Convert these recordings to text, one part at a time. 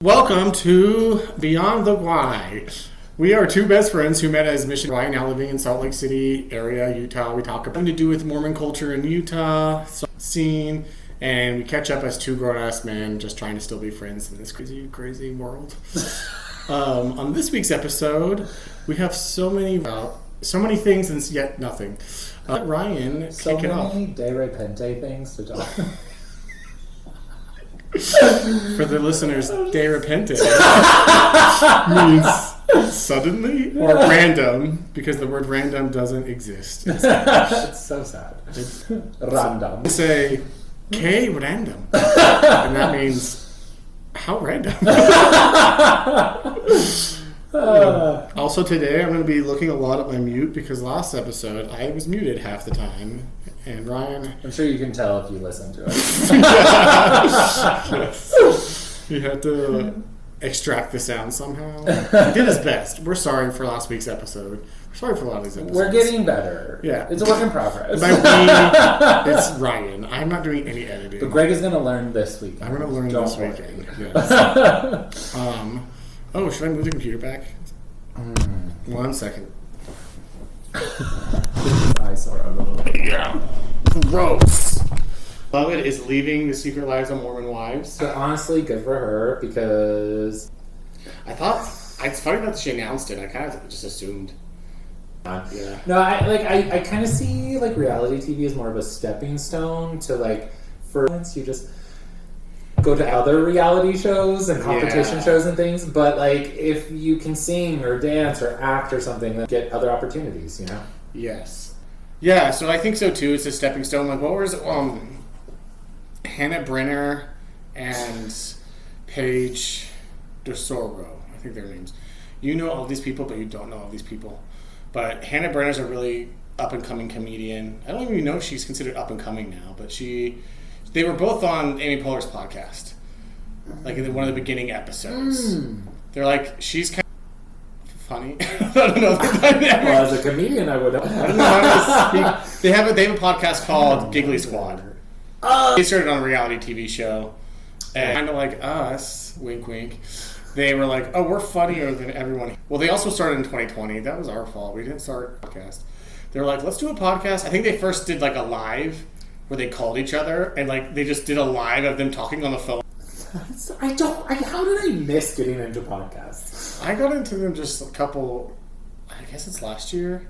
Welcome to Beyond the Why. We are two best friends who met as Mission Why, now living in Salt Lake City area, Utah. We talk about to do with Mormon culture in Utah scene, and we catch up as two grown-ass men just trying to still be friends in this crazy, crazy world. On this week's episode, we have so many things and yet nothing. Ryan, kick it off. So many de repente things to talk about. For the listeners, de repente means suddenly or random, because the word random doesn't exist. It's so sad. It's random. We say, que random. And that means, how random. Also today, I'm going to be looking a lot at my mute, because last episode, I was muted half the time. And Ryan... I'm sure you can tell if you listen to it. Yes. He had to extract the sound somehow. He did his best. We're sorry for last week's episode. We're sorry for a lot of these episodes. We're getting better. Yeah. It's a work in progress. By we, it's Ryan. I'm not doing any editing. But Greg is going to learn this weekend. I'm going to learn this weekend. Yes. Should I move the computer back? 1 second. Eyesore a little bit. Yeah. Gross. Beloved is leaving the Secret Lives of Mormon Wives. But honestly, good for her, because... It's funny that she announced it. I kind of just assumed. Yeah. No, I kind of see like reality TV as more of a stepping stone to for instance, you just go to other reality shows and competition shows and things. But if you can sing or dance or act or something, then get other opportunities. You know. Yes. Yeah. So I think so too. It's a stepping stone. Like what was Hannah Brenner and Paige DeSoro. I think their names. You know all these people, but you don't know all these people. But Hannah Brenner's a really up-and-coming comedian. I don't even know if she's considered up-and-coming now, but they were both on Amy Poehler's podcast, like in one of the beginning episodes. They're like, she's kind of funny. I don't know. Well, as a comedian, I would. I don't know how to speak. They have a podcast called Giggly Squad. They started on a reality TV show, and kind of like us, wink, wink. They were like, oh, we're funnier than everyone. Well, they also started in 2020. That was our fault. We didn't start a podcast. They were like, let's do a podcast. I think they first did a live where they called each other, and they just did a live of them talking on the phone. How did I miss getting into podcasts? I got into them just I guess it's last year.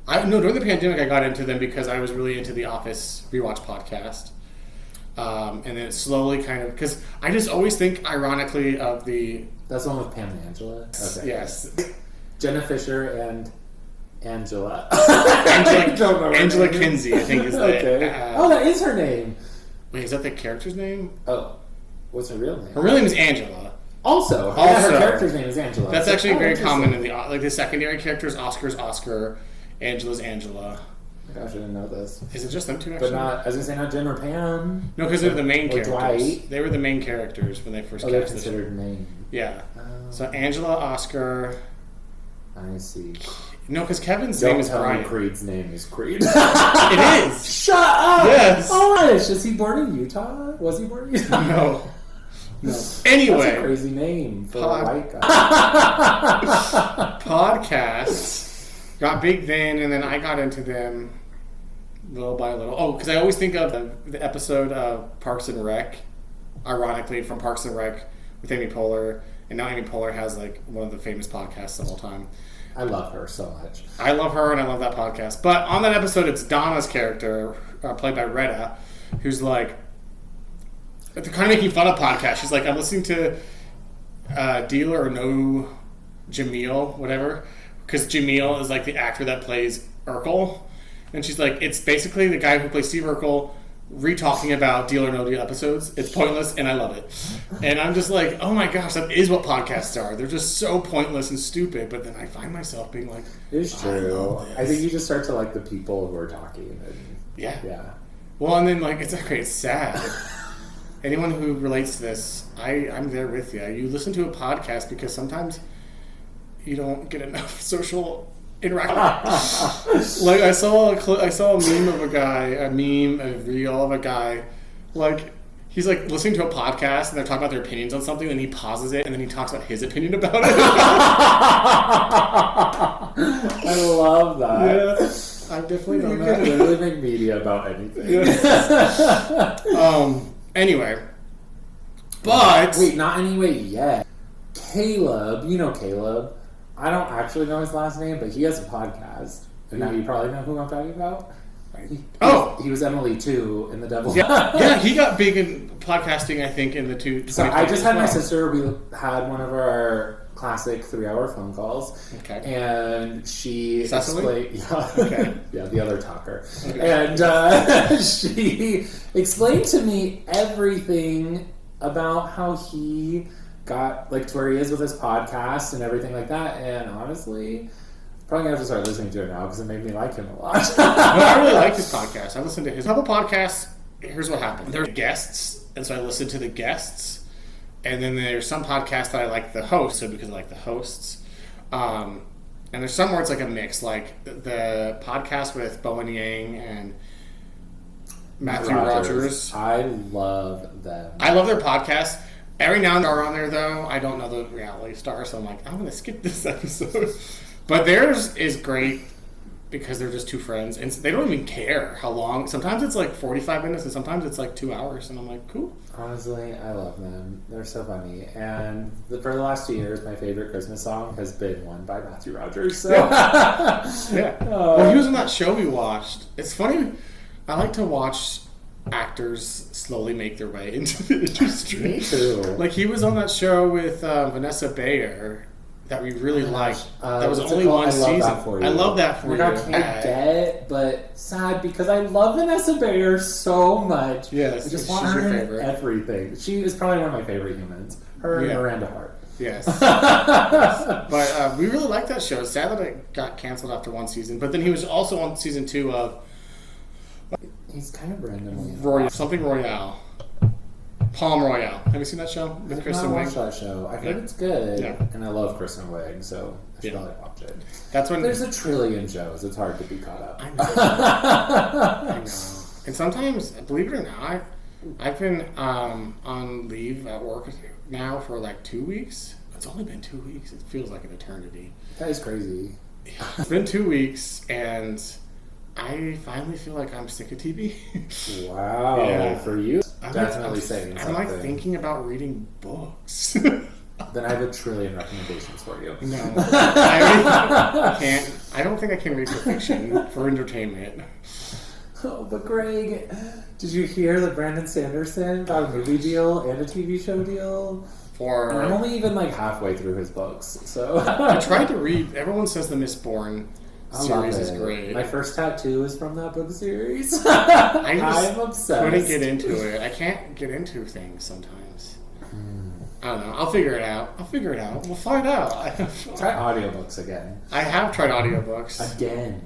During the pandemic, I got into them because I was really into the Office Rewatch podcast. And then it slowly kind of... Because I just always think, ironically, of the... That's the one with Pam and Angela? Okay. Yes. Jenna Fisher and Angela. Angela Kinsey, I think is the... Okay. That is her name. Wait, is that the character's name? Oh. What's her real name? Her real name is Angela. Also. Her character's name is Angela. That's actually very common in the secondary characters. Oscar's Oscar. Angela's Angela. Gosh, I didn't know this. Is it just them two, actually? But not, I was going to say, not Jen or Pam. No, because they're the main characters. Dwight. They were the main characters when they first cast they're considered main. Yeah. So Angela, Oscar... I see. No, because Kevin's name is Brian. Creed's name is Creed. It is! Shut up! Yes! Oh my gosh, is he born in Utah? Was he born in Utah? No. Anyway. That's a crazy name for a white guy. Podcasts got big then, and then I got into them little by little. Oh, because I always think of the episode of Parks and Rec, ironically, from Parks and Rec with Amy Poehler. And now Amy Poehler has one of the famous podcasts of all time. I love her so much. I love her, and I love that podcast. But on that episode, it's Donna's character, played by Retta, who's they're kind of making fun of podcasts. She's like, I'm listening to Dealer or No Jamil, whatever, because Jamil is the actor that plays Urkel. And she's like, it's basically the guy who plays Steve Urkel re-talking about Deal or No Deal episodes. It's pointless, and I love it. And I'm just like, oh my gosh, that is what podcasts are. They're just so pointless and stupid, but then I find myself being like, it's true. I think you just start to like the people who are talking. And, yeah. Well, and then it's sad. Anyone who relates to this, I'm there with you. You listen to a podcast because sometimes you don't get enough social interaction. I saw a meme of a guy, a reel of a guy, he's like listening to a podcast and they're talking about their opinions on something, and he pauses it and then he talks about his opinion about it. I love that. Yeah, I've definitely done that. You can literally make media about anything. Anyway, but wait, not anyway yet. Caleb, you know Caleb. I don't actually know his last name, but he has a podcast, and now you probably know who I'm talking about. He was Emily too in the Devil. Yeah, he got big in podcasting, I think, in the two. So I just had my sister. We had one of our classic 3-hour phone calls. Okay. And she Cecily? explained, the other talker, okay. And she explained to me everything about how he got like to where he is with his podcast and everything like that. And honestly, probably gonna have to start listening to it now because it made me like him a lot. I really like his podcast. I listened to his couple podcasts. Here's what happened. There are guests, and so I listened to the guests. And then there's some podcasts that I like the host, so because I like the hosts. And there's some where it's like a mix, like the podcast with Bowen Yang and Matthew Rogers. I love them. I love their podcast. Every now and then are on there, though. I don't know the reality stars, so I'm like, I'm going to skip this episode. But theirs is great because they're just two friends, and they don't even care how long. Sometimes it's like 45 minutes, and sometimes it's like 2 hours, and I'm like, cool. Honestly, I love them. They're so funny. And for the last 2 years, my favorite Christmas song has been one by Matthew Rogers. So. Yeah. Well, he was on that show we watched. It's funny. I like to watch actors slowly make their way into the industry. Me too. Like, he was on that show with Vanessa Bayer that we really liked. That was only one season. I love that for you. I can't get, but sad because I love Vanessa Bayer so much. Yes, I just want her in everything. She is probably one of my favorite humans. Her and Miranda Hart. Yes. Yes. But we really liked that show. It's sad that it got canceled after one season. But then he was also on season 2 of... He's kind of randomly... Royale. Palm Royale. Have you seen that show with Kristen Wiig? I've watched that show. I heard it's good, yeah. And I love Kristen Wiig, so I should probably watch it. That's when there's a trillion shows. It's hard to be caught up. I know. And sometimes, believe it or not, I've been on leave at work now for like 2 weeks. It's only been 2 weeks. It feels like an eternity. That is crazy. It's been 2 weeks, and I finally feel like I'm sick of TV. Wow. Yeah. For you? Definitely saying something. I'm like thinking about reading books. Then I have a trillion recommendations for you. No. I can't. I don't think I can read for fiction, for entertainment. Oh, but Greg, did you hear that Brandon Sanderson got a movie deal and a TV show deal? And I'm only even like halfway through his books, so... I tried to read... Everyone says the Mistborn series is great. My first tattoo is from that book series. I'm obsessed. I couldn't get into it. I can't get into things sometimes. I don't know. I'll figure it out. We'll find out. Try audiobooks again. I have tried audiobooks. Again.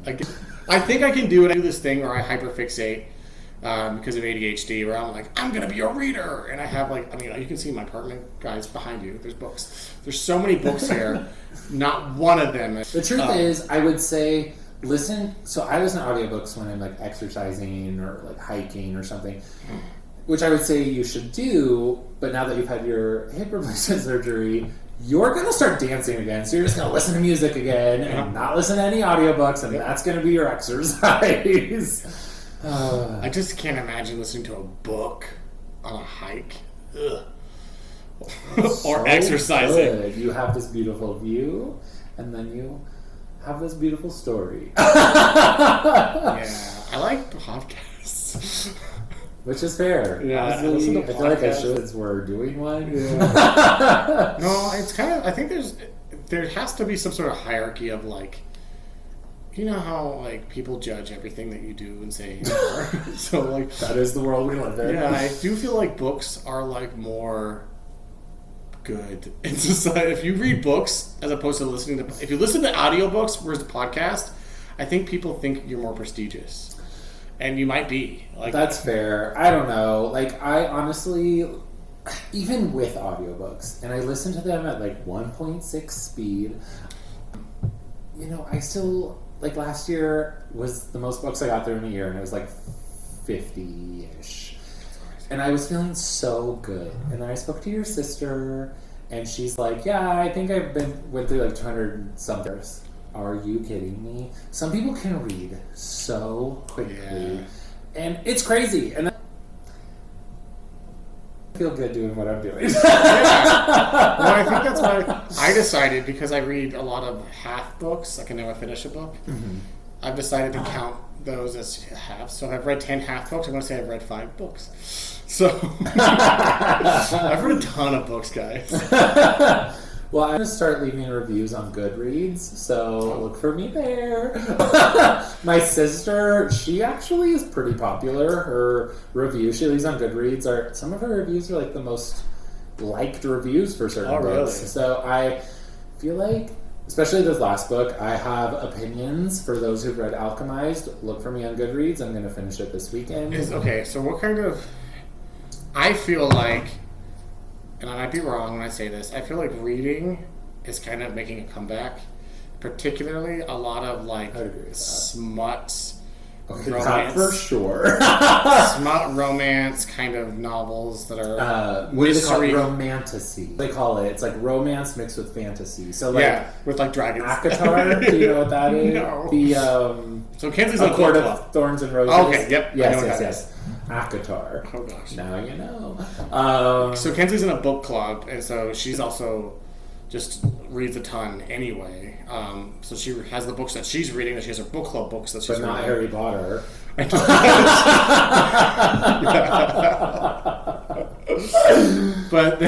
I think I can do it. I do this thing where I hyperfixate because of ADHD, where I'm like, I'm going to be a reader. And I have like, I mean, you can see my apartment, guys, behind you. There's books. There's so many books here. Not one of them. The truth is, I would say, listen. So I listen to audiobooks when I'm like exercising or like hiking or something, which I would say you should do. But now that you've had your hip replacement surgery, you're going to start dancing again. So you're just going to listen to music again and not listen to any audiobooks, and that's going to be your exercise. I just can't imagine listening to a book on a hike. Ugh. Or exercising. Good. You have this beautiful view, and then you have this beautiful story. Yeah, I like podcasts. Which is fair. Yeah, honestly, I feel like I should since we're doing one. Yeah. No, it's kind of... I think there has to be some sort of hierarchy of like... You know how like people judge everything that you do and say anymore? So like... That is the world we live in. Yeah, I do feel like books are like more... good in society. If you read books as opposed to listening to... If you listen to audiobooks versus podcast, I think people think you're more prestigious. And you might be. Like, that's fair. I don't know. Like, I honestly... Even with audiobooks, and I listen to them at like 1.6 speed, you know, I still... Like, last year was the most books I got through in a year, and it was like 50-ish. And I was feeling so good. And then I spoke to your sister, and she's like, yeah, I think went through like 200 something. Are you kidding me? Some people can read so quickly. Yeah. And it's crazy. And I feel good doing what I'm doing. Yeah. Well, I think that's why I decided, because I read a lot of half books, I can never finish a book. Mm-hmm. I've decided to count those as half. So if I've read 10 half books, I'm going to say I've read 5 books. So I've read a ton of books, guys. Well, I'm going to start leaving reviews on Goodreads, so look for me there. My sister, she actually is pretty popular. Her reviews she leaves on Goodreads some of her reviews are like the most liked reviews for certain books. Really? So I feel like, especially this last book, I have opinions for those who've read Alchemized. Look for me on Goodreads. I'm going to finish it this weekend. Okay, so what kind of... I feel like, and I might be wrong when I say this, I feel like reading is kind of making a comeback. Particularly a lot of like smut romance. For sure. Smut romance kind of novels that are what do they call it? Romantasy. They call it. It's like romance mixed with fantasy. So like, yeah, with like dragons. ACOTAR, do you know what that is? No. So Kenzie's A Court of Thorns and Roses. Okay, yep. Yes. ACOTAR. Oh gosh. Now you know. So Kenzie's in a book club, and so she's also just reads a ton anyway. So she has the books that she's reading, that she has her book club books that she's reading. But not Harry Potter. But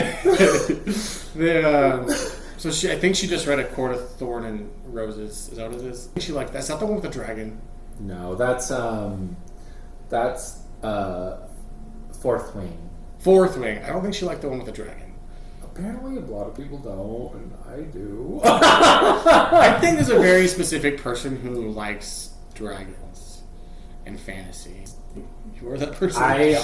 so I think she just read A Court of Thorn and Roses. Is that what it is? I think she liked that. Is that the one with the dragon? No, that's Fourth Wing. Fourth Wing. I don't think she liked the one with the dragon. Apparently, a lot of people don't, and I do. I think there's a very specific person who likes dragons and fantasy. You are that person. I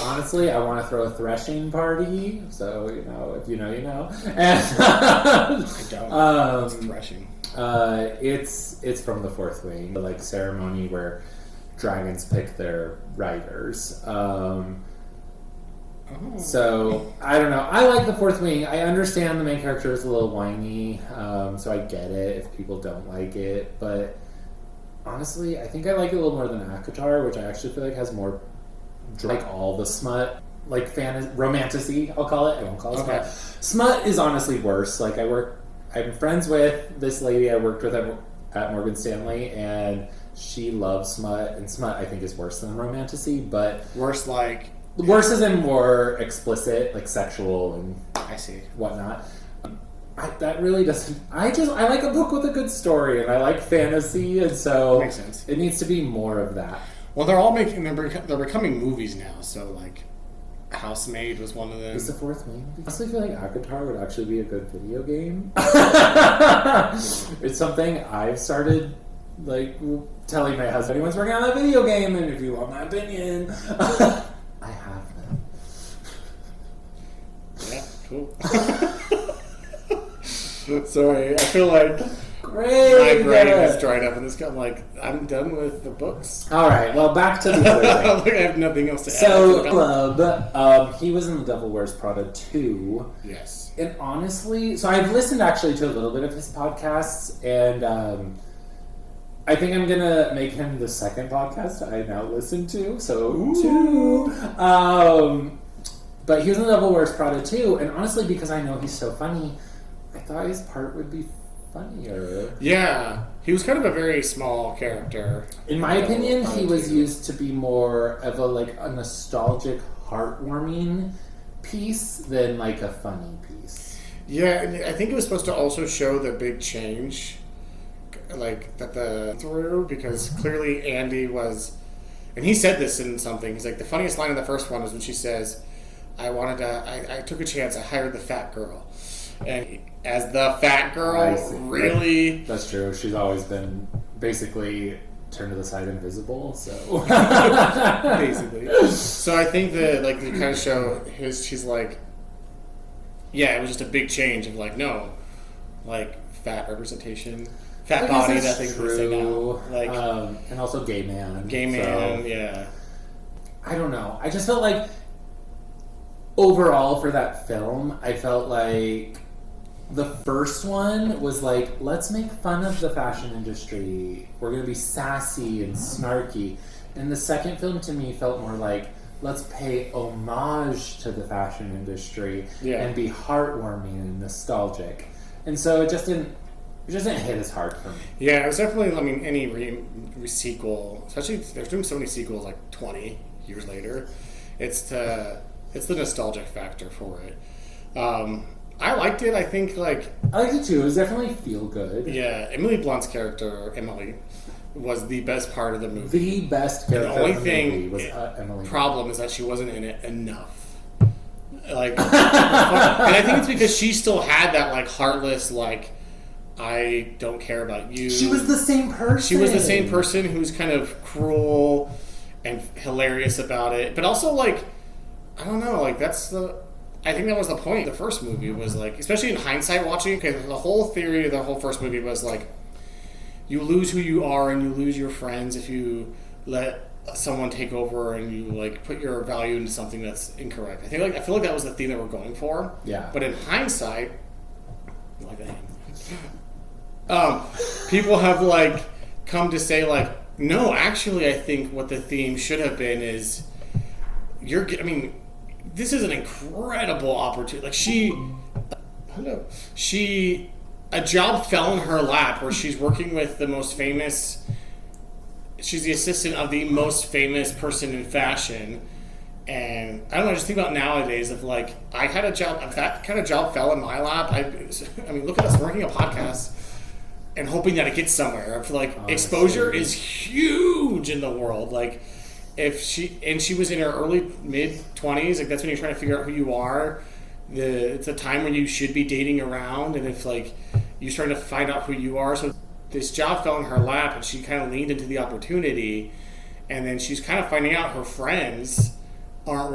want to throw a threshing party. So if you know, you know. And I don't. It's threshing. It's from the Fourth Wing, the like ceremony where dragons pick their riders. So, I don't know. I like the Fourth Wing. I understand the main character is a little whiny, so I get it if people don't like it. But honestly, I think I like it a little more than ACOTAR, which I actually feel like has more, like all the smut, like romantasy, I'll call it. I won't call it smut. Smut is honestly worse. Like I'm friends with this lady I worked with at Morgan Stanley, and she loves smut, and smut I think is worse than romantasy, but... Worse like... Worse is in more explicit, like sexual and I see whatnot. That really doesn't. I like a book with a good story, and I like fantasy, and so makes sense. It needs to be more of that. Well, they're becoming movies now. So like, Housemaid was one of them. Is the Fourth Wing? I honestly feel like ACOTAR would actually be a good video game. It's something I've started like telling my husband. Anyone's working on that video game, and if you want my opinion. I have them. Yeah, cool. Sorry, I feel like great. My brain is dried up in this. I'm like, I'm done with the books. All right, well, back to the other thing. I have nothing else to add. So, Club, he was in The Devil Wears Prada 2. Yes. And honestly, so I've listened actually to a little bit of his podcasts, and I think I'm going to make him the second podcast I now listen to. So, Ooh. 2. But he was in The Devil Wears Prada 2, and honestly, because I know he's so funny, I thought his part would be funnier. Yeah. He was kind of a very small character. In my opinion, he was used to be more of a nostalgic, heartwarming piece than like a funny piece. Yeah, and I think it was supposed to also show the big change, like that through, because clearly Andy was, and he said this in something. He's like, the funniest line in the first one is when she says, I took a chance. I hired the fat girl. And as the fat girl, really... That's true. She's always been basically turned to the side invisible, so... Basically. So I think that, like, they kind of show she's like... Yeah, it was just a big change of, like, no. Like, fat representation. Fat body, that thing's what they say now. Like, and also gay man. Gay man, yeah. I don't know. I just felt like... overall for that film, I felt like the first one was like, let's make fun of the fashion industry. We're going to be sassy and snarky. And the second film to me felt more like, let's pay homage to the fashion industry and be heartwarming and nostalgic. And so it just didn't hit as hard for me. Yeah, it was definitely, I mean, any sequel, especially they're doing so many sequels like 20 years later, it's the nostalgic factor for it. I liked it. I think I liked it too. It was definitely feel good. Yeah, Emily Blunt's character, Emily, was the best part of the movie. The best character. The only thing was Emily. Problem is that she wasn't in it enough. And I think it's because she still had that heartless I don't care about you. She was the same person. She was the same person who's kind of cruel and hilarious about it, but also I don't know, I think that was the point. The first movie was especially in hindsight watching, because the whole theory of the whole first movie was you lose who you are and you lose your friends if you let someone take over and you put your value into something that's incorrect. I feel like that was the theme that we're going for. Yeah. But in hindsight, people have come to say no, actually, I think what the theme should have been is this is an incredible opportunity. A job fell in her lap where she's working with the most famous. She's the assistant of the most famous person in fashion, and I don't know. Just think about nowadays of I had a job. If that kind of job fell in my lap, look at us working a podcast and hoping that it gets somewhere. I feel exposure is huge in the world. If she was in her early mid-20s, that's when you're trying to figure out who you are. It's a time when you should be dating around, and if you're starting to find out who you are. So this job fell in her lap, and she kind of leaned into the opportunity, and then she's kind of finding out her friends aren't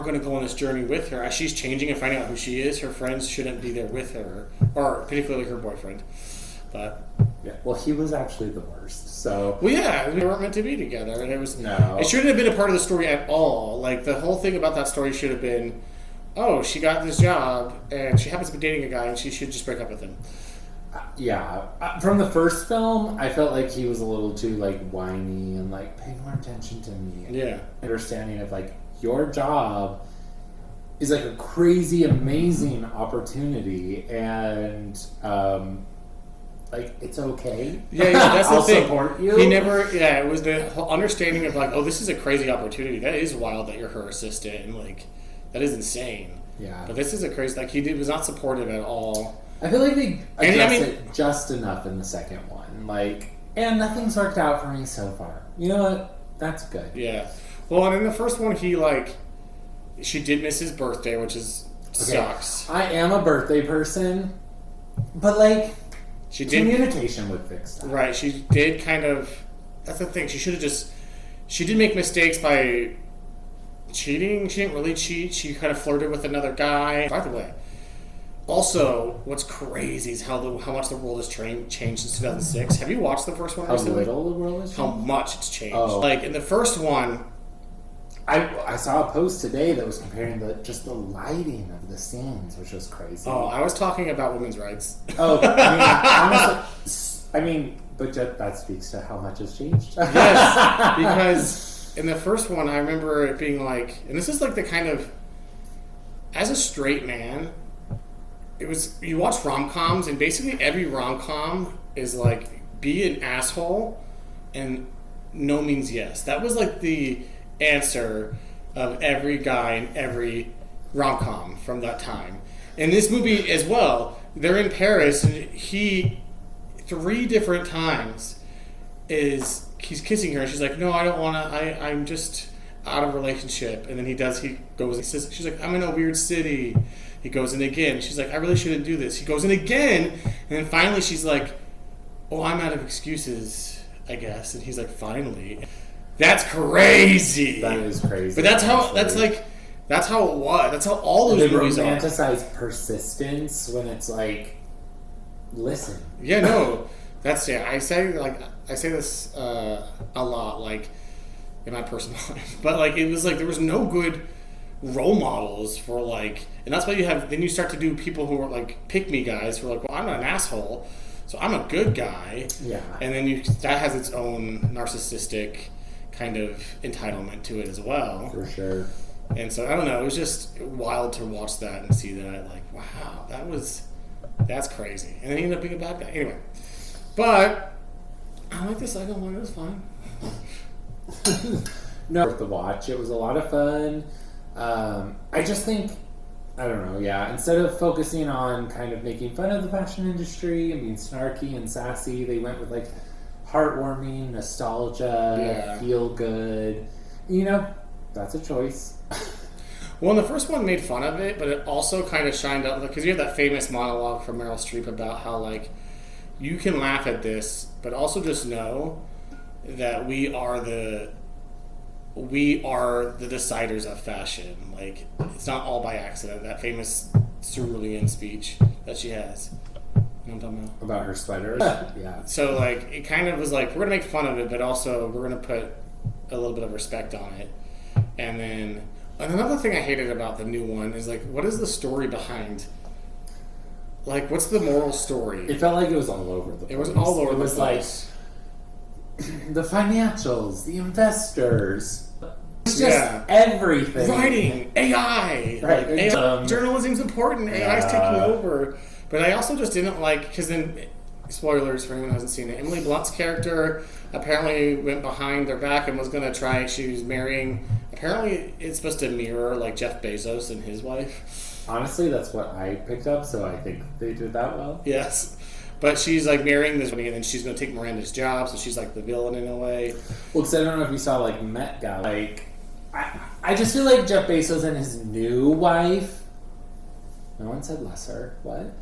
going to go on this journey with her. As she's changing and finding out who she is, her friends shouldn't be there with her, or particularly her boyfriend. But yeah, well, he was actually the worst. So we weren't meant to be together, and it shouldn't have been a part of the story at all. The whole thing about that story should have been, oh, she got this job and she happens to be dating a guy and she should just break up with him. From the first film, I felt like he was a little too whiny and pay more attention to me. Yeah, understanding of your job is a crazy, amazing opportunity, and it's okay. Yeah, that's the I'll thing. Support you. He never. Yeah, it was the whole understanding of oh, this is a crazy opportunity. That is wild that you're her assistant, and that is insane. Yeah. But this is a crazy. He was not supportive at all. I feel like they addressed it just enough in the second one. And nothing's worked out for me so far. You know what? That's good. Yeah. Well, and in the first one, she did miss his birthday, which sucks. I am a birthday person, but communication would fix that. Right. She did kind of. That's the thing. She should have just. She did make mistakes by cheating. She didn't really cheat. She kind of flirted with another guy. By the way, also, what's crazy is how much the world has changed since 2006. Have you watched the first one recently? How little the world has changed? How much it's changed. Oh. In the first one, I saw a post today that was comparing just the lighting of the scenes, which was crazy. Oh, I was talking about women's rights. Oh, honestly, but that speaks to how much has changed. Yes, because in the first one, I remember it being and this is the kind of, as a straight man, it was, you watch rom-coms, and basically every rom-com is be an asshole, and no means yes. That was the answer of every guy in every rom-com from that time. In this movie as well, they're in Paris, and he 3 different times he's kissing her, and she's no, I don't want to, I'm just out of relationship. And then he goes, he says, she's I'm in a weird city. He goes in again. She's I really shouldn't do this. He goes in again, and then finally she's oh, I'm out of excuses, I guess. And he's finally. That's crazy. That is crazy. But that's how, that's how it was. That's how all those movies are. They romanticize persistence when it's listen. Yeah, no. That's, I say this a lot, in my personal life. But, it was there was no good role models for like, and that's why then you start to do people who are like pick me guys who are like, well, I'm not an asshole, so I'm a good guy. Yeah. And then that has its own narcissistic kind of entitlement to it as well. For sure. And so, I don't know, it was just wild to watch that and see that, like, wow, that's crazy. And then he ended up being a bad guy. Anyway. But, I like the second one, it was fine. No, worth the watch. It was a lot of fun. I just think, I don't know, yeah, instead of focusing on kind of making fun of the fashion industry and being snarky and sassy, they went with, like, heartwarming, nostalgia, feel good. You know, that's a choice. Well, the first one made fun of it, but it also kind of shined up, because you have that famous monologue from Meryl Streep about how, like, you can laugh at this, but also just know that we are the deciders of fashion. Like, it's not all by accident. That famous cerulean speech that she has. You know what I'm talking about? About her sweater? Yeah. So, like, it kind of was like, we're going to make fun of it, but also we're going to put a little bit of respect on it. And then, another thing I hated about the new one is, like, what is the story behind? Like, what's the moral story? It felt like it was all over the place. It was all over the place. Like, the financials, the investors, it's just everything. Writing, AI. Right. Like, AI journalism's important. AI's taking over. But I also just didn't like, because then, spoilers for anyone who hasn't seen it, Emily Blunt's character apparently went behind their back and was going to try, she was marrying, apparently it's supposed to mirror, like, Jeff Bezos and his wife. Honestly, that's what I picked up, so I think they did that well. Yes. But she's, like, marrying this woman, and then she's going to take Miranda's job, so she's, like, the villain in a way. Well, because I don't know if you saw, like, Met Gala. Like, I just feel like Jeff Bezos and his new wife, no one said lesser, what?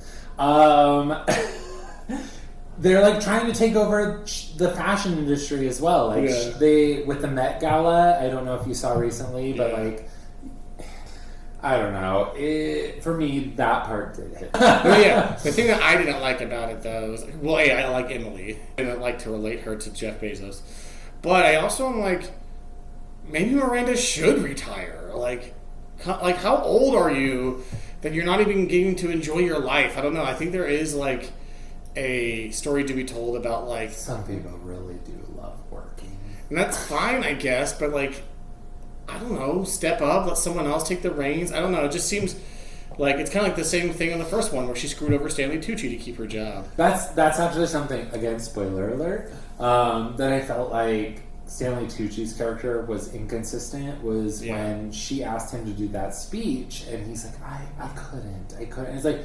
They're, like, trying to take over the fashion industry as well. Like, they, with the Met Gala, I don't know if you saw recently, but, like, I don't know. For me, that part did hit. Well, the thing that I didn't like about it, though, was, well, I like Emily. I didn't like to relate her to Jeff Bezos. But I also am like, maybe Miranda should retire. Like, how old are you that you're not even getting to enjoy your life? I don't know. I think there is, like, a story to be told about, like... Some people really do love working. And that's fine, I guess, but, like, I don't know, step up, let someone else take the reins. I don't know, it just seems like it's kind of like the same thing in the first one where she screwed over Stanley Tucci to keep her job. That's actually something, again, spoiler alert, that I felt like Stanley Tucci's character was inconsistent was when she asked him to do that speech, and he's like, I couldn't. And it's like,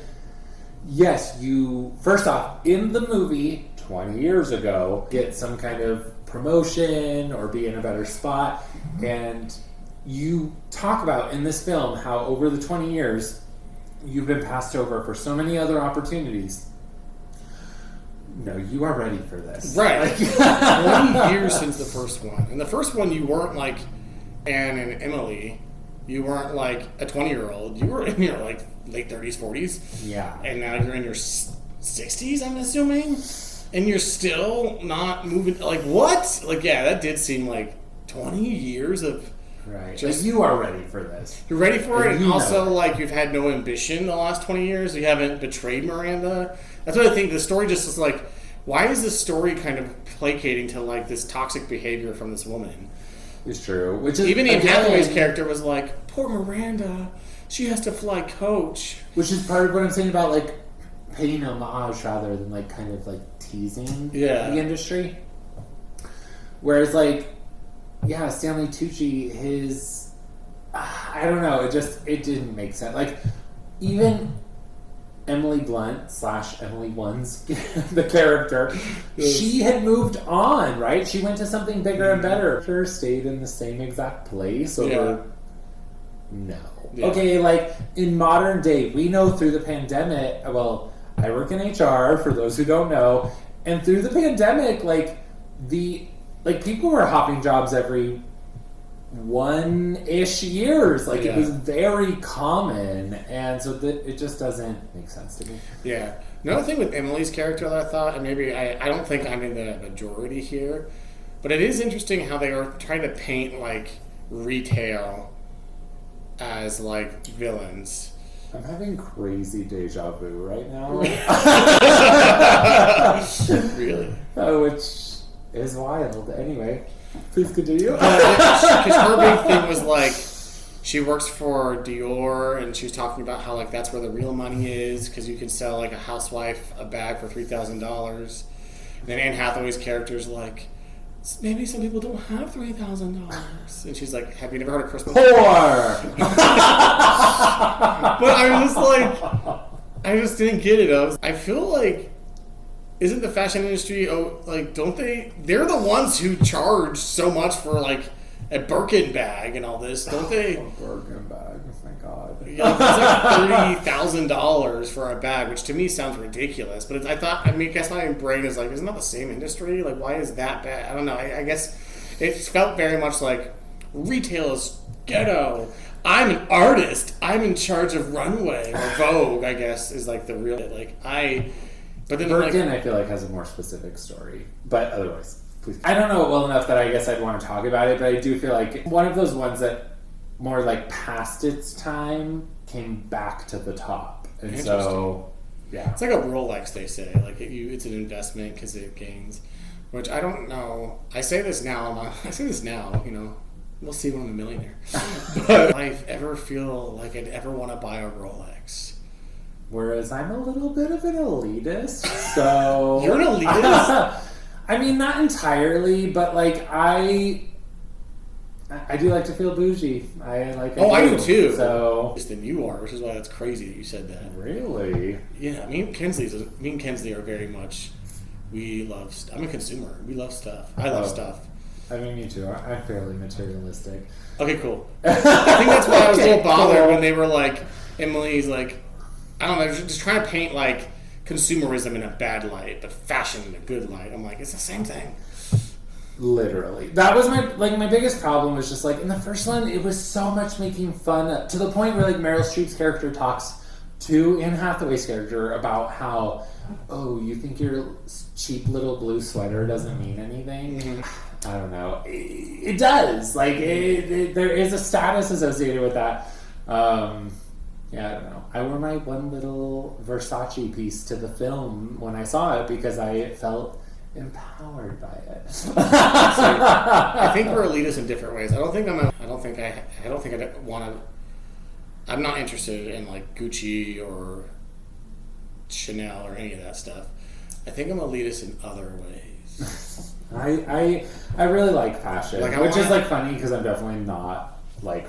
yes, you, first off, in the movie 20 years ago, get some kind of promotion or be in a better spot, and you talk about in this film how over the 20 years you've been passed over for so many other opportunities. No, you are ready for this. Right. 20 years since the first one. In the first one, you weren't like Anne and Emily. You weren't like a 20-year-old. You were in your like late 30s, 40s. Yeah. And now you're in your 60s, I'm assuming. And you're still not moving. Like, what? Like, yeah, that did seem like 20 years of... Right. Just, like, you are ready for this. You're ready for it. And also, like, you've had no ambition the last 20 years. You haven't betrayed Miranda. That's what I think. The story just is like, why is this story kind of placating to, like, this toxic behavior from this woman? It's true. Which is, even Anne Hathaway's character was like, poor Miranda. She has to fly coach. Which is part of what I'm saying about, like, paying homage rather than, like, kind of, like, teasing the industry. Whereas, like, yeah, Stanley Tucci, his... I don't know, it didn't make sense. Like, even Emily Blunt / Emily One's, the character, she had moved on, right? She went to something bigger and better. Her stayed in the same exact place over... No. Yeah. Okay, like, in modern day, we know through the pandemic... Well, I work in HR, for those who don't know, and through the pandemic, like, people were hopping jobs every 1-ish years. Like, it was very common. And so it just doesn't make sense to me. Yeah. Another thing with Emily's character that I thought, and maybe I don't think I'm in the majority here, but it is interesting how they are trying to paint, like, retail as like villains. I'm having crazy deja vu right now. Really? Which is wild. Anyway, please continue. Because her big thing was like, she works for Dior, and she was talking about how like that's where the real money is, because you can sell like a housewife a bag for $3,000. And then Anne Hathaway's character is like, maybe some people don't have $3,000. And she's like, have you never heard of Christmas? Poor! But I was like, I just didn't get it. I feel like, isn't the fashion industry, don't they're the ones who charge so much for like a Birkin bag and all this, don't they? A Birkin bag, oh my god. Yeah, it's like $30,000 for a bag, which to me sounds ridiculous. But I guess my brain is like, isn't that the same industry? Like, why is that bad? I don't know. I guess it felt very much like retail is ghetto. I'm an artist. I'm in charge of runway or Vogue. I guess is like the real But then Birkin, I feel like has a more specific story, but otherwise. Please. I don't know it well enough that I guess I'd want to talk about it, but I do feel like one of those ones that more like past its time came back to the top. And so, yeah. It's like a Rolex, they say. Like it's an investment because it gains, which I don't know. I say this now, you know. We'll see when I'm a millionaire. But I ever feel like I'd ever want to buy a Rolex. Whereas I'm a little bit of an elitist, so... You're an elitist? I mean, not entirely, but like I do like to feel bougie. I do too. So than you are, which is why that's crazy that you said that. Really? Yeah, me and Kinsley are very much. I'm a consumer. We love stuff. I love stuff. I mean, me too. I'm fairly materialistic. Okay, cool. I think that's why I was a little bothered when they were like, Emily's like, I don't know, just trying to paint like consumerism in a bad light, but fashion in a good light. I'm like, it's the same thing. Literally. That was my biggest problem was just like, in the first one, it was so much making fun to the point where like Meryl Streep's character talks to Anne Hathaway's character about how, oh, you think your cheap little blue sweater doesn't mean anything? Mm-hmm. I don't know. It does. Like, there is a status associated with that. Yeah, I don't know. I wore my one little Versace piece to the film when I saw it because I felt empowered by it. I think we're elitists in different ways. I'm not interested in like Gucci or Chanel or any of that stuff. I think I'm elitist in other ways. I really like fashion, which is like funny because I'm definitely not like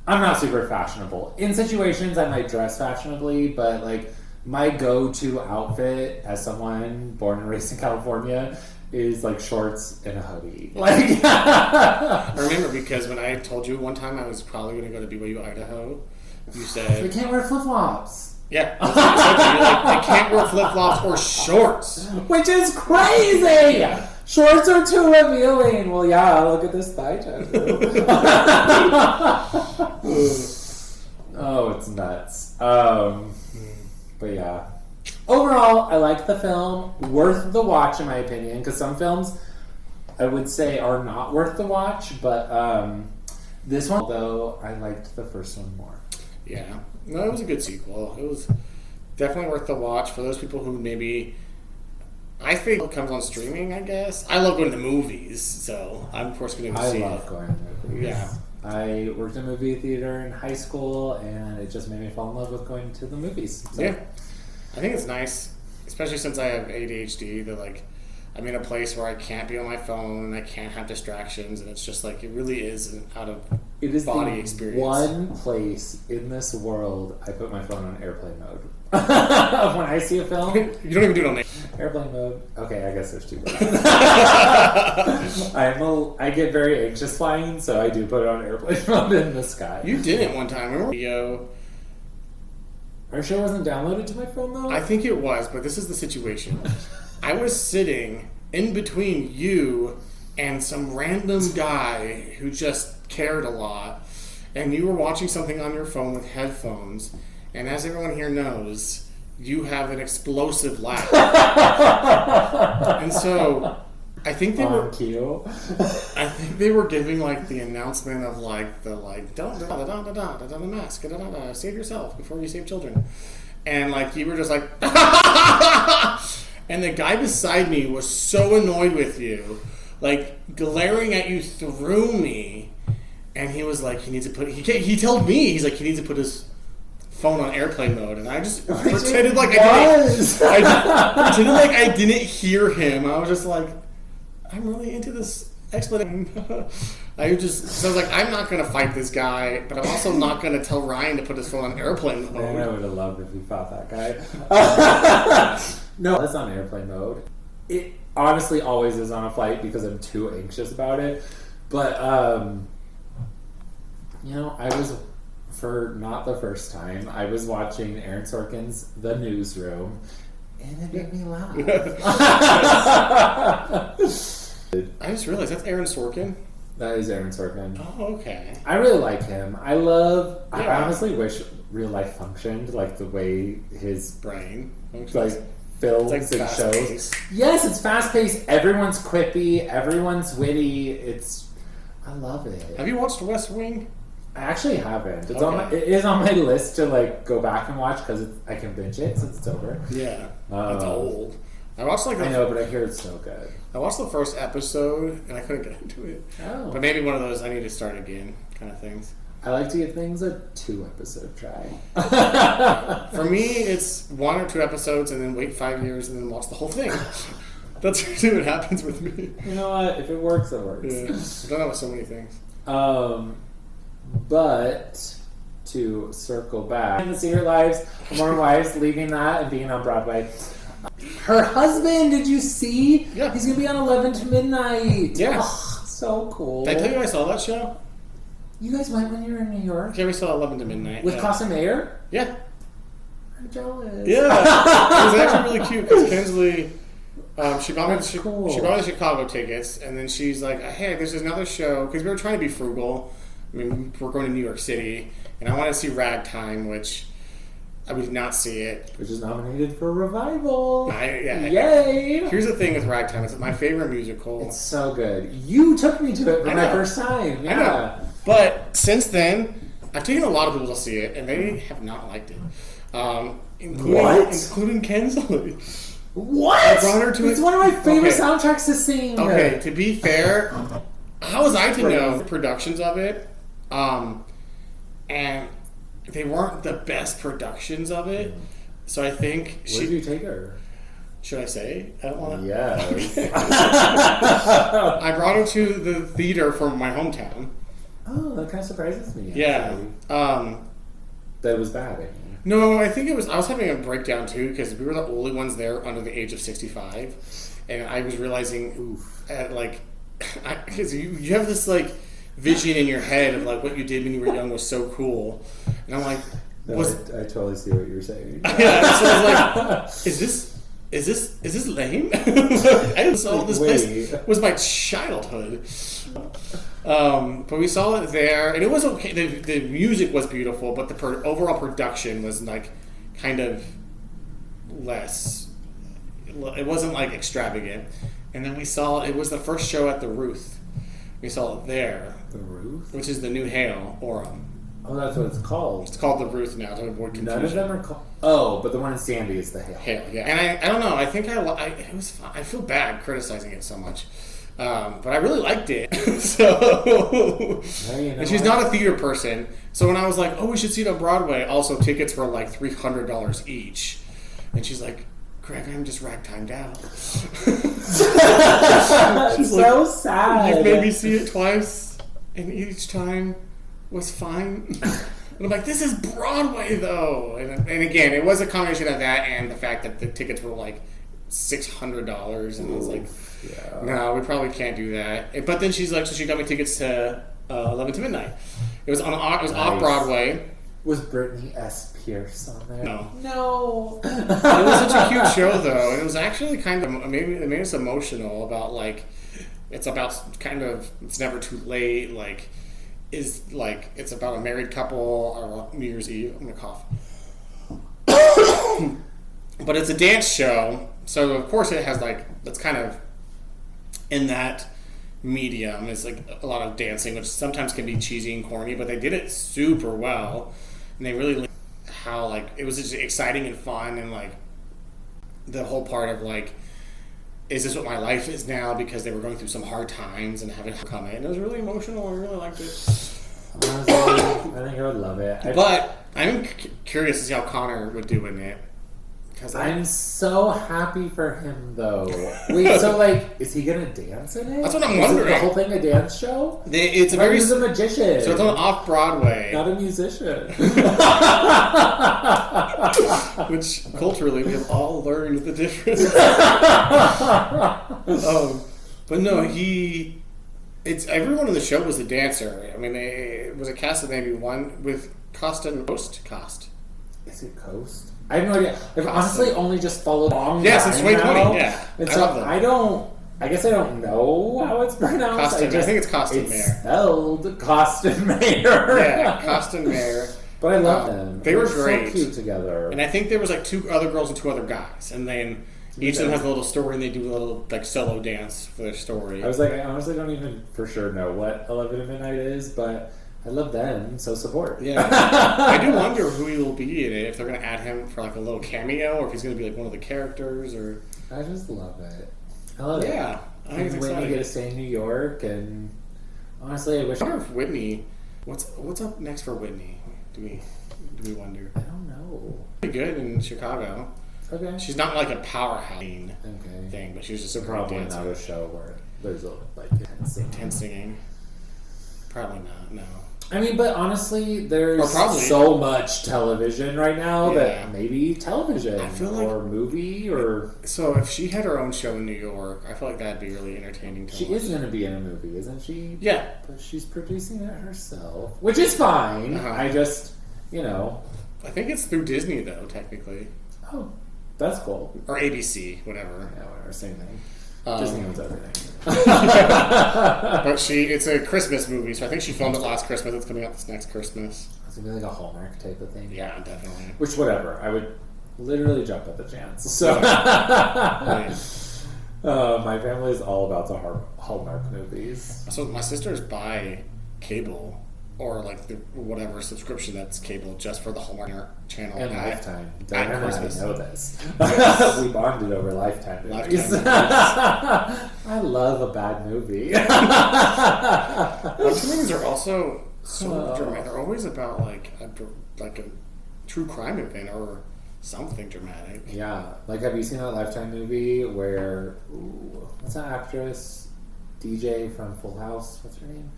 I'm not super fashionable. In situations, I might dress fashionably, but like my go-to outfit as someone born and raised in California is like shorts and a hoodie. Like, I remember because when I told you one time I was probably going to go to BYU, Idaho, you said they can't wear flip-flops. Yeah, that's what you said. You're like, they can't wear flip-flops or shorts, which is crazy. Shorts are too revealing. Well, yeah, look at this thigh tattoo. Oh, it's nuts. But yeah. Overall, I liked the film. Worth the watch, in my opinion, because some films I would say are not worth the watch, but this one, though, I liked the first one more. Yeah. No, it was a good sequel. It was definitely worth the watch for those people who maybe... I think it comes on streaming, I guess. I love going to the movies, so I'm, of course, going to see it. I love going to movies. Yeah. I worked in a movie theater in high school, and it just made me fall in love with going to the movies. So. Yeah. I think it's nice, especially since I have ADHD, that, like, I'm in a place where I can't be on my phone, and I can't have distractions, and it's just, like, it really is an out-of-body experience. One place in this world I put my phone on airplane mode. When I see a film... You don't even do it on airplane mode. Okay, I guess there's two modes. I get very anxious flying, so I do put it on airplane mode in the sky. You didn't one time. Remember? Our show wasn't downloaded to my phone, though? I think it was, but this is the situation. I was sitting in between you and some random guy who just cared a lot, and you were watching something on your phone with headphones, and as everyone here knows, you have an explosive laugh. And so I think they on cue. I think they were giving like the announcement of like the don't mask, save yourself before you save children, and like you were just like, and the guy beside me was so annoyed with you, like glaring at you through me, and he was like, he needs to put. He told me he needs to put his phone on airplane mode, and I just pretended like I pretended like I didn't hear him. I was just like, I'm really into this explanation. I was like, I'm not going to fight this guy, but I'm also not going to tell Ryan to put his phone on airplane mode. Man, I would have loved if you fought that guy. No, it's on airplane mode. It honestly always is on a flight because I'm too anxious about it. But, I was, for not the first time, I was watching Aaron Sorkin's The Newsroom, and it made me laugh. I just realized that's Aaron Sorkin. That is Aaron Sorkin. Oh, okay. I really like him. I honestly wish real life functioned like the way his brain like films like and shows. Paced. Yes, it's fast paced. Everyone's quippy. Everyone's witty. I love it. Have you watched West Wing? I actually haven't. Okay. It is on my list to like go back and watch because I can binge it since it's over. Yeah, it's old. I watched I know, but I hear it's so good. I watched the first episode and I couldn't get into it. Oh. But maybe one of those I need to start again kind of things. I like to give things a 2-episode try. For me, it's 1 or 2 episodes and then wait 5 years and then watch the whole thing. That's usually what happens with me. You know what? If it works, it works. Yeah. I've done that with so many things. But to circle back, in the Secret Lives of Modern Wives, leaving that and being on Broadway. Her husband, did you see? Yeah. He's going to be on 11 to Midnight. Yeah. Oh, so cool. Did I tell you I saw that show? You guys went when you were in New York? Yeah, we saw 11 to Midnight. With Casa Mayer? Yeah. I'm jealous. Yeah. It was actually really cute because Kinsley, she bought me the Chicago tickets, and then she's like, hey, there's another show, because we were trying to be frugal. I mean, we're going to New York City, and I want to see Ragtime, which I would not see it. Which is nominated for revival. Yay! Here's the thing with Ragtime. It's my favorite musical. It's so good. You took me to it for my first time. Yeah. I know. But since then, I've taken a lot of people to see it, and they have not liked it. Including Kinsley. What? I brought her to it's one of my favorite soundtracks to sing. Okay, to be fair, how was I to know the productions of it? And they weren't the best productions of it. So I think Where did you take her? Should I say? I don't want to. Yes. I brought her to the theater from my hometown. Oh, that kind of surprises me. Yeah. That was bad. I mean. No, I think it was. I was having a breakdown too because we were the only ones there under the age of 65, and I was realizing, because you have this like vision in your head of like what you did when you were young was so cool, and I'm like, I totally see what you're saying. Yeah, so I was like, is this lame? This place was my childhood. But we saw it there, and it was okay. The music was beautiful, but the overall production was like kind of less. It wasn't like extravagant. And then we saw it was the first show at the Ruth. We saw it there. The Ruth, which is the new Hale Orem. Oh, that's what it's called. It's called the Ruth now. To avoid confusion. None of them are called. Oh, but the one in Sandy is the Hale. Hale, yeah. And I don't know. I think it was fun. I feel bad criticizing it so much. But I really liked it. And she's not a theater person. So when I was like, oh, we should see it on Broadway, also tickets were like $300 each. And she's like, Greg, I'm just ragtimed out. She's so like, sad. You've made me see it twice, and each time was fine. And I'm like, this is Broadway, though. And again, it was a combination of that and the fact that the tickets were like $600. And I was like, no, we probably can't do that. But then she's like, so she got me tickets to 11 to Midnight. It was off Broadway. Was Brittany S. Pierce on there? No. It was such a cute show, though. And it was actually kind of, maybe it made us emotional about like, it's about kind of, it's never too late, like, it's about a married couple or New Year's Eve. I'm gonna cough. But it's a dance show, so of course it has like, it's kind of in that medium. It's like a lot of dancing, which sometimes can be cheesy and corny, but they did it super well, and they really how like it was just exciting and fun, and like the whole part of like, is this what my life is now? Because they were going through some hard times and having to come in. It was really emotional. I really liked it. Honestly, I think I would love it. But I'm curious to see how Connor would do in it. I'm so happy for him, though. Wait, so like, is he gonna dance in it? That's what I'm wondering. Is the whole thing a dance show? It's he's a magician. So it's on off-Broadway. Not a musician. Which, culturally, we have all learned the difference. But no, everyone in the show was a dancer. I mean, it was a cast of maybe one with Costa and Coast. Is it Coast? I have no idea. I've honestly only just followed along. Yeah, since 2020, yeah. And so I guess I don't know how it's pronounced. I think it's Costin Mayer. It's spelled Costin Mayer. Yeah, Costin Mayer. But I love them. They were great. So cute together. And I think there was like 2 other girls and 2 other guys. And then each of them has a little story, and they do a little like solo dance for their story. I was like, I honestly don't even for sure know what 11 at Midnight is, but I love them, so support. Yeah. I do wonder who he will be in it, if they're going to add him for like a little cameo, or if he's going to be like one of the characters, or... I just love it. I love it. Yeah. I think it's Whitney exciting. get to stay in New York, and honestly, I wish... I wonder if Whitney... What's up next for Whitney? Do we wonder? I don't know. Pretty good in Chicago. Okay. She's not like a powerhouse thing, but she's just a great probably dancer. not a show where there's a like intense singing. Probably not. No. I mean, but honestly, there's probably. so much television right now that maybe television I feel like, or movie or... So if she had her own show in New York, I feel like that'd be really entertaining to watch. She is going to be in a movie, isn't she? Yeah. But she's producing it herself, which is fine. I just, I think it's through Disney, though, technically. Oh, that's cool. Or ABC, whatever. Yeah, whatever, same thing. Disney owns everything. But it's a Christmas movie, so I think she filmed it last Christmas. It's coming out this next Christmas. It's going to be like a Hallmark type of thing. Yeah, definitely. Which, whatever. I would literally jump at the chance. So, my family is all about the Hallmark movies. So my sisters buy cable, or like the whatever subscription that's cable, just for the Hallmark channel. And Lifetime. At Christmas. I know this. We bonded over Lifetime movies. I love a bad movie. Those movies are also so dramatic. They're always about like a true crime event or something dramatic. Yeah. Like, have you seen that Lifetime movie where... what's that actress? DJ from Full House. What's her name?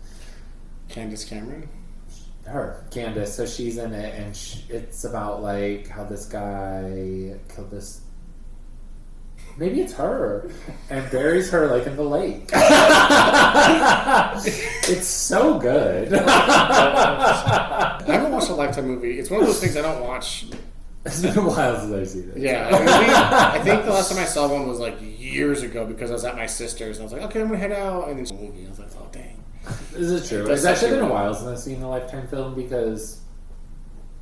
Candace Cameron? Her. Candace. So she's in it, and it's about, like, how this guy killed this... Maybe it's her. And buries her, like, in the lake. It's so good. I haven't watched a Lifetime movie. It's one of those things I don't watch... It's been a while since I've seen it. Yeah, I think the last time I saw one was like years ago because I was at my sister's and I was like, okay, I'm gonna head out, and then the movie. I was like, oh dang. Is it true? It's actually been a while since I've seen a Lifetime film because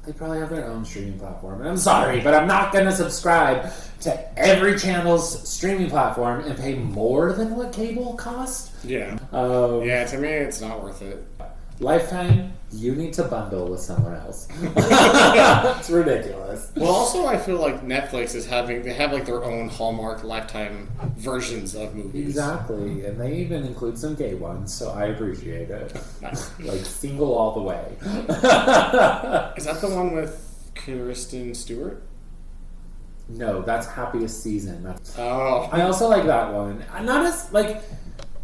they probably have their own streaming platform. And I'm sorry, but I'm not gonna subscribe to every channel's streaming platform and pay more than what cable cost. Yeah. Yeah, to me, it's not worth it. Lifetime, you need to bundle with someone else. It's ridiculous. Well, also, I feel like Netflix they have like their own Hallmark Lifetime versions of movies. Exactly, and they even include some gay ones, so I appreciate it. Like, single all the way. Is that the one with Kristen Stewart? No, that's Happiest Season. I also like that one. Not as, like,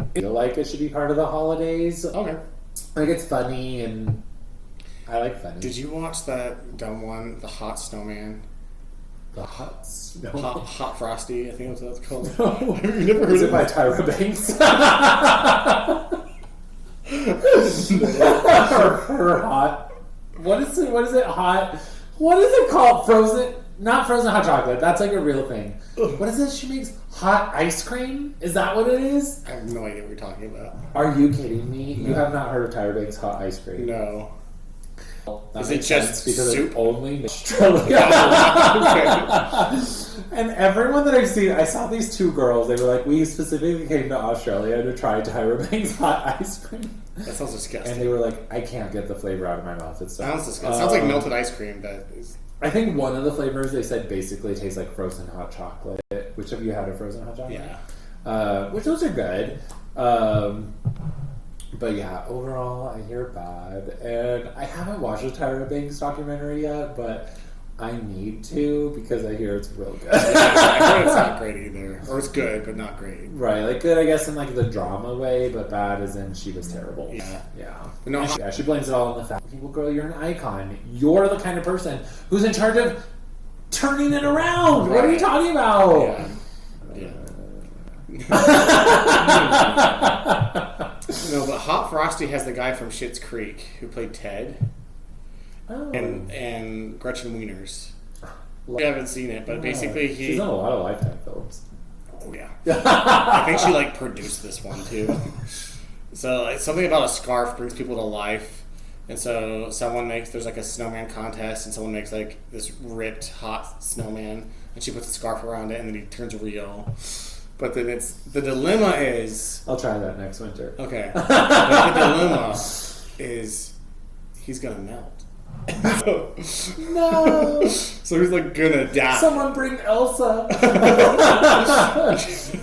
I feel like it should be part of the holidays. Okay. Like, it's funny, and I like funny. Did you watch that dumb one, The Hot Snowman? The Hot Snow? Hot Frosty, I think that's what it's called. No. Have you never heard Is of it by Tyra Banks? her hot... What is it? Hot... What is it called? Frozen... Not frozen hot chocolate. That's like a real thing. What is it? She makes hot ice cream? Is that what it is? I have no idea what you're talking about. Are you kidding me? You have not heard of Tyra Banks' hot ice cream? No. That is it just because soup? It's only Australia. And everyone that I've seen, I saw these two girls. They were like, we specifically came to Australia to try Tyra Banks' hot ice cream. That sounds disgusting. And they were like, I can't get the flavor out of my mouth. It sounds disgusting. Sounds like melted ice cream. That is. I think one of the flavors they said basically tastes like frozen hot chocolate. Which have you had a frozen hot chocolate? Yeah. Which those are good. But yeah, overall, I hear bad. And I haven't watched the Tyra Banks documentary yet, but I need to because I hear it's real good. I heard it's not great either. Or it's good, but not great. Right, like good, I guess, in like the drama way, but bad as in she was terrible. Yeah. Yeah. She blames it all on the fact, well, girl, you're an icon. You're the kind of person who's in charge of turning it around. Right. What are you talking about? Yeah. No, but Hot Frosty has the guy from Schitt's Creek who played Ted. Oh. And Gretchen Wieners. I haven't seen it, but basically she's done a lot of Lifetime films. Oh yeah. I think she like produced this one too. So it's something about a scarf brings people to life. And so there's like a snowman contest, and someone makes like this ripped hot snowman, and she puts a scarf around it, and then he turns real. But then the dilemma is... I'll try that next winter. Okay. But the dilemma is he's going to melt. No! So he's like going to die. Someone bring Elsa! Just to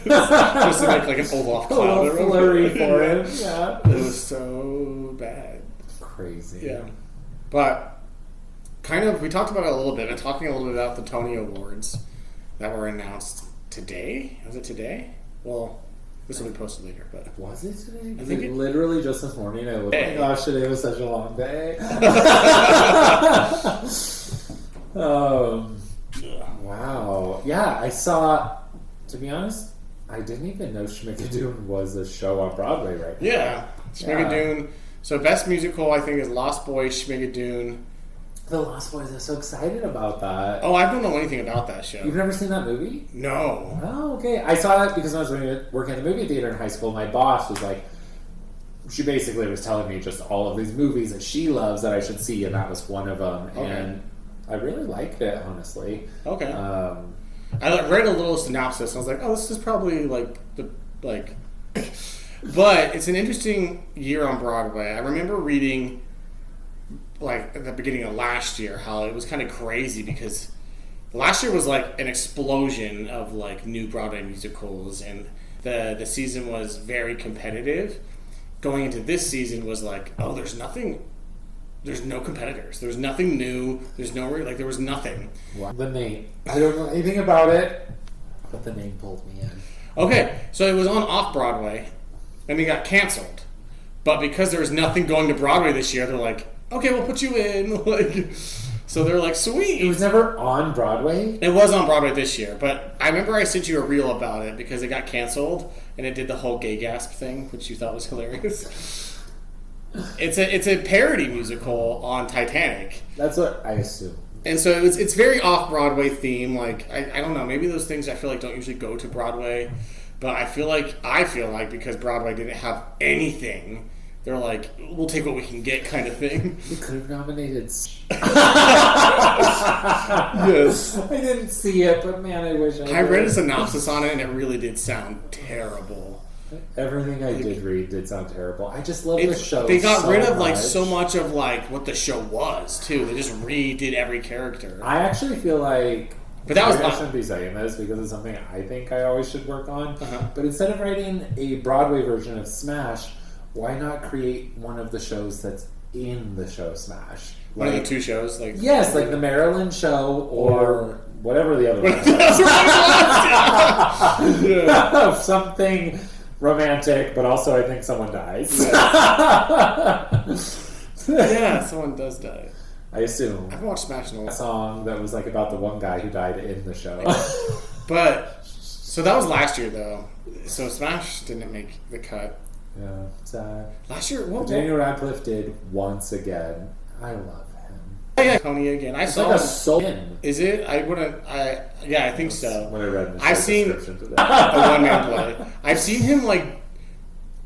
make like an Olaf cloud. A flurry for him. Yeah. It was so bad. Crazy. Yeah. But kind of, we talked about it a little bit. I'm talking a little bit about the Tony Awards that were announced today. Was it today? Well, this will be posted later, but... Was it today? I think literally just this morning I looked, oh my gosh, today was such a long day. Wow. Yeah, I saw, to be honest, I didn't even know Schmigadoon was a show on Broadway right now. Yeah. Schmigadoon. Yeah. So best musical, I think, is Lost Boys, Schmigadoon. The Lost Boys, I'm so excited about that. Oh, I don't know anything about that show. You've never seen that movie? No. Oh, okay. I saw it because I was working at the movie theater in high school. My boss was like, she basically was telling me just all of these movies that she loves that I should see, and that was one of them. Okay. And I really liked it, honestly. Okay. I read a little synopsis, and I was like, oh, this is probably But it's an interesting year on Broadway. I remember reading, like, at the beginning of last year, how it was kind of crazy because last year was, like, an explosion of, like, new Broadway musicals, and the season was very competitive. Going into this season was like, oh, there's no competitors. There's nothing new. There's no, like, there was nothing. Wow. The name. I don't know anything about it, but the name pulled me in. Okay, so it was on Off-Broadway, and it got canceled. But because there was nothing going to Broadway this year, they're like, okay, we'll put you in. Like, so they're like, sweet. It was never on Broadway? It was on Broadway this year, but I remember I sent you a reel about it because it got canceled, and it did the whole gay gasp thing, which you thought was hilarious. It's a parody musical on Titanic. That's what I assume. And so it's very off-Broadway theme. Like, I don't know, maybe those things I feel like don't usually go to Broadway, but I feel like because Broadway didn't have anything, they're like, we'll take what we can get kind of thing. We could have nominated... Yes. I didn't see it, but man, I wish I did. I read a synopsis on it, and it really did sound terrible. Everything I did read did sound terrible. I just love the show. They got rid of like so much of like what the show was too. They just redid every character. I actually feel like, but that was I shouldn't be saying this because it's something I think I always should work on. But instead of writing a Broadway version of Smash, why not create one of the shows that's in the show Smash? One of the two shows, like yes, like the Maryland show or whatever the other one is. Yeah. Something romantic, but also I think someone dies. Yeah, someone does die. I assume. I've watched Smash in a while. Song that was like about the one guy who died in the show. But so that was last year though. So Smash didn't make the cut. Yeah, sad. Last year, Daniel Radcliffe did once again. I love him. Yeah, Tony again. I saw like a soul. Is it? I think so. When I read the I've seen description today. a one-man play. I've seen him like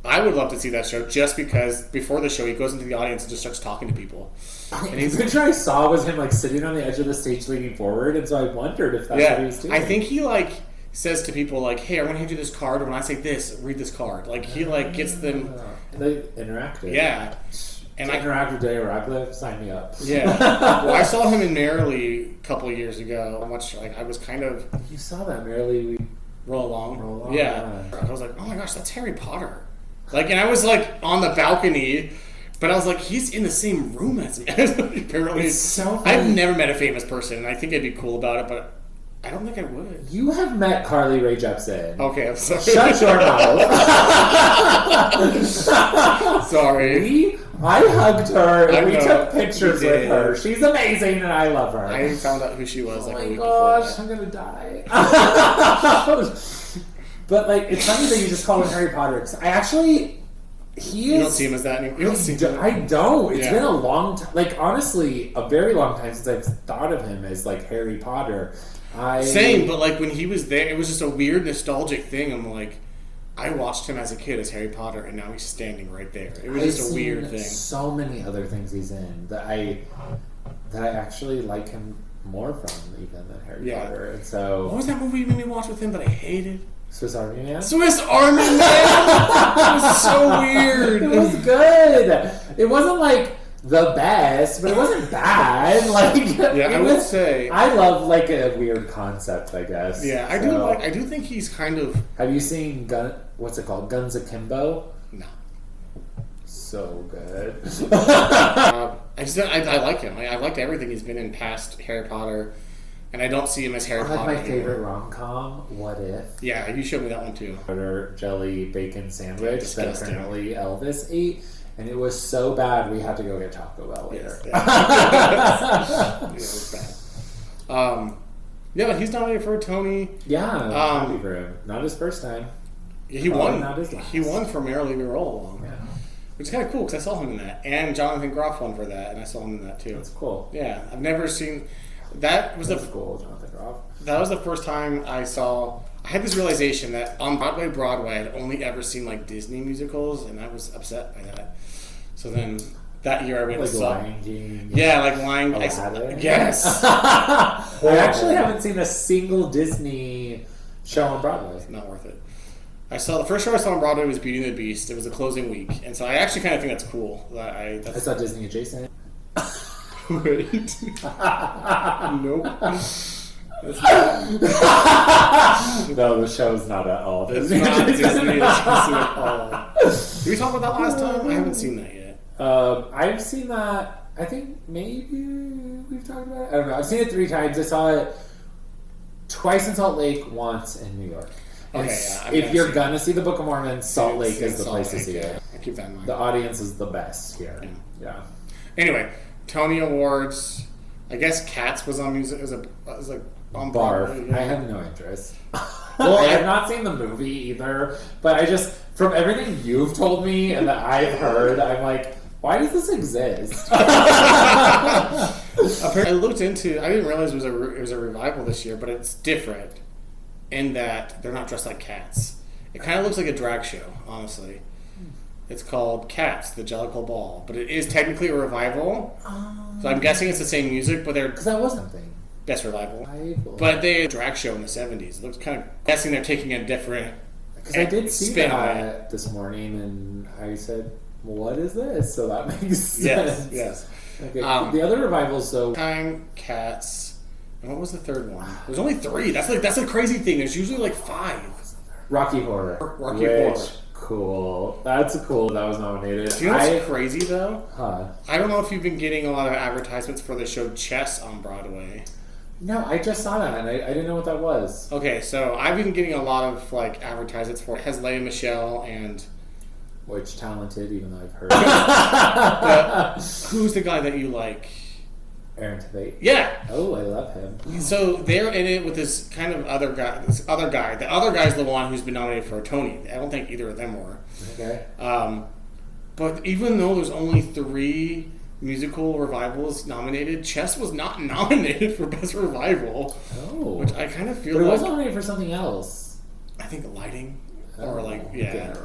I would love to see that show just because before the show he goes into the audience and just starts talking to people. And the picture I saw was him like sitting on the edge of the stage leaning forward, and so I wondered if that's what he was doing. I think he like says to people like, "Hey, I want to hand you this card. When I say this, read this card." Like he like gets them. They interacted. Yeah. And I interact with Daniel Radcliffe. Sign me up. Yeah. Well, I saw him in Merrily a couple of years ago. Much like I was kind of. You saw that Merrily. Roll along. Yeah. I was like, oh my gosh, that's Harry Potter. Like, and I was like on the balcony, but I was like, he's in the same room as me. Apparently, it's so funny. I've never met a famous person, and I think I'd be cool about it, but I don't think I would. You have met Carly Rae Jepsen. Okay, I'm sorry. Shut your mouth. Sorry. I hugged her and we took pictures with her. She's amazing and I love her. I found out who she was like a week gosh, before I'm gonna die. But like, it's funny that you just call him Harry Potter. I actually, You don't see him as that anymore. You don't see him. I don't. It's been a long time. Like, honestly, a very long time since I've thought of him as like Harry Potter. Same, but like when he was there, it was just a weird nostalgic thing. I'm like, I watched him as a kid as Harry Potter, and now he's standing right there. It was just a weird thing. So many other things he's in that I actually like him more from even than Harry Potter. And so, what was that movie you made me watch with him that I hated? Swiss Army Man. Swiss Army Man. It was so weird. It was good. It wasn't like the best, but it wasn't bad. Like, I would say I love like a weird concept, I guess. Yeah, I do like. I do think he's kind of. Have you seen what's it called? Guns Akimbo? No. So good. I like him. I liked everything he's been in past Harry Potter, and I don't see him as Harry Potter. My favorite rom-com, What If? Yeah, you showed me that one too. Butter jelly bacon sandwich that apparently Elvis ate. And it was so bad we had to go get Taco Bell later. Yes, it was bad. But he's nominated for a Tony. Yeah, happy for him. Not his first time. He won. Not his last. He won for Merrily We Roll Along. Yeah. Which is kind of cool because I saw him in that. And Jonathan Groff won for that, and I saw him in that too. That's cool. Yeah, I've never seen... That's cool, Jonathan Groff. That was the first time I had this realization that on Broadway, I'd only ever seen like Disney musicals, and I was upset by that. So then that year I went like to saw... Lion King. Yeah, like Lion King. Yes! I actually haven't seen a single Disney show on Broadway. Not worth it. The first show I saw on Broadway was Beauty and the Beast. It was a closing week. And so I actually kind of think that's cool. I saw Disney adjacent. Wait. Nope. No, the show's not at all Disney. It's not Disney at all. Did we talk about that last time? I haven't seen that yet. I've seen that. I think maybe we've talked about it. I don't know. I've seen it 3 times. I saw it twice in Salt Lake, once in New York. If you're gonna see the Book of Mormon, Salt Lake is the place to see it. I keep that in mind. The audience is the best here. Yeah. Anyway, Tony Awards. I guess Cats was on music. Was like on Broadway. I have no interest. Well, I have not seen the movie either, but I just, from everything you've told me and that I've heard, I'm like, why does this exist? Apparently, I looked into. I didn't realize it was a revival this year, but it's different in that they're not dressed like cats. It kind of looks like a drag show, honestly. It's called Cats, the Jellicle Ball, but it is technically a revival. So I'm guessing it's the same music, but they're... Because that was something. Best revival. But they had a drag show in the 70s. It looks kind of... guessing they're taking a different... Because I did see that this morning, and I said, what is this? So that makes sense. Yes. Okay. The other revivals, though... Time, Cats... And what was the third one? There's only 3. That's a crazy thing. There's usually like 5. Rocky Horror. Horror. Cool. That's cool. That was nominated. Do you know what's crazy though? Huh? I don't know if you've been getting a lot of advertisements for the show Chess on Broadway. No, I just saw that and I didn't know what that was. Okay, so I've been getting a lot of like advertisements for it. It has Lea Michele and... Which talented, even though I've heard. Who's the guy that you like? Aaron Tveit. Yeah. Oh, I love him. So they're in it with this kind of other guy. This other guy. The other guy's the one who's been nominated for a Tony. I don't think either of them were. Okay. But even though there's only 3 musical revivals nominated, Chess was not nominated for Best Revival. Oh. Which I kind of feel but it was nominated for something else. I think lighting. Or like, yeah.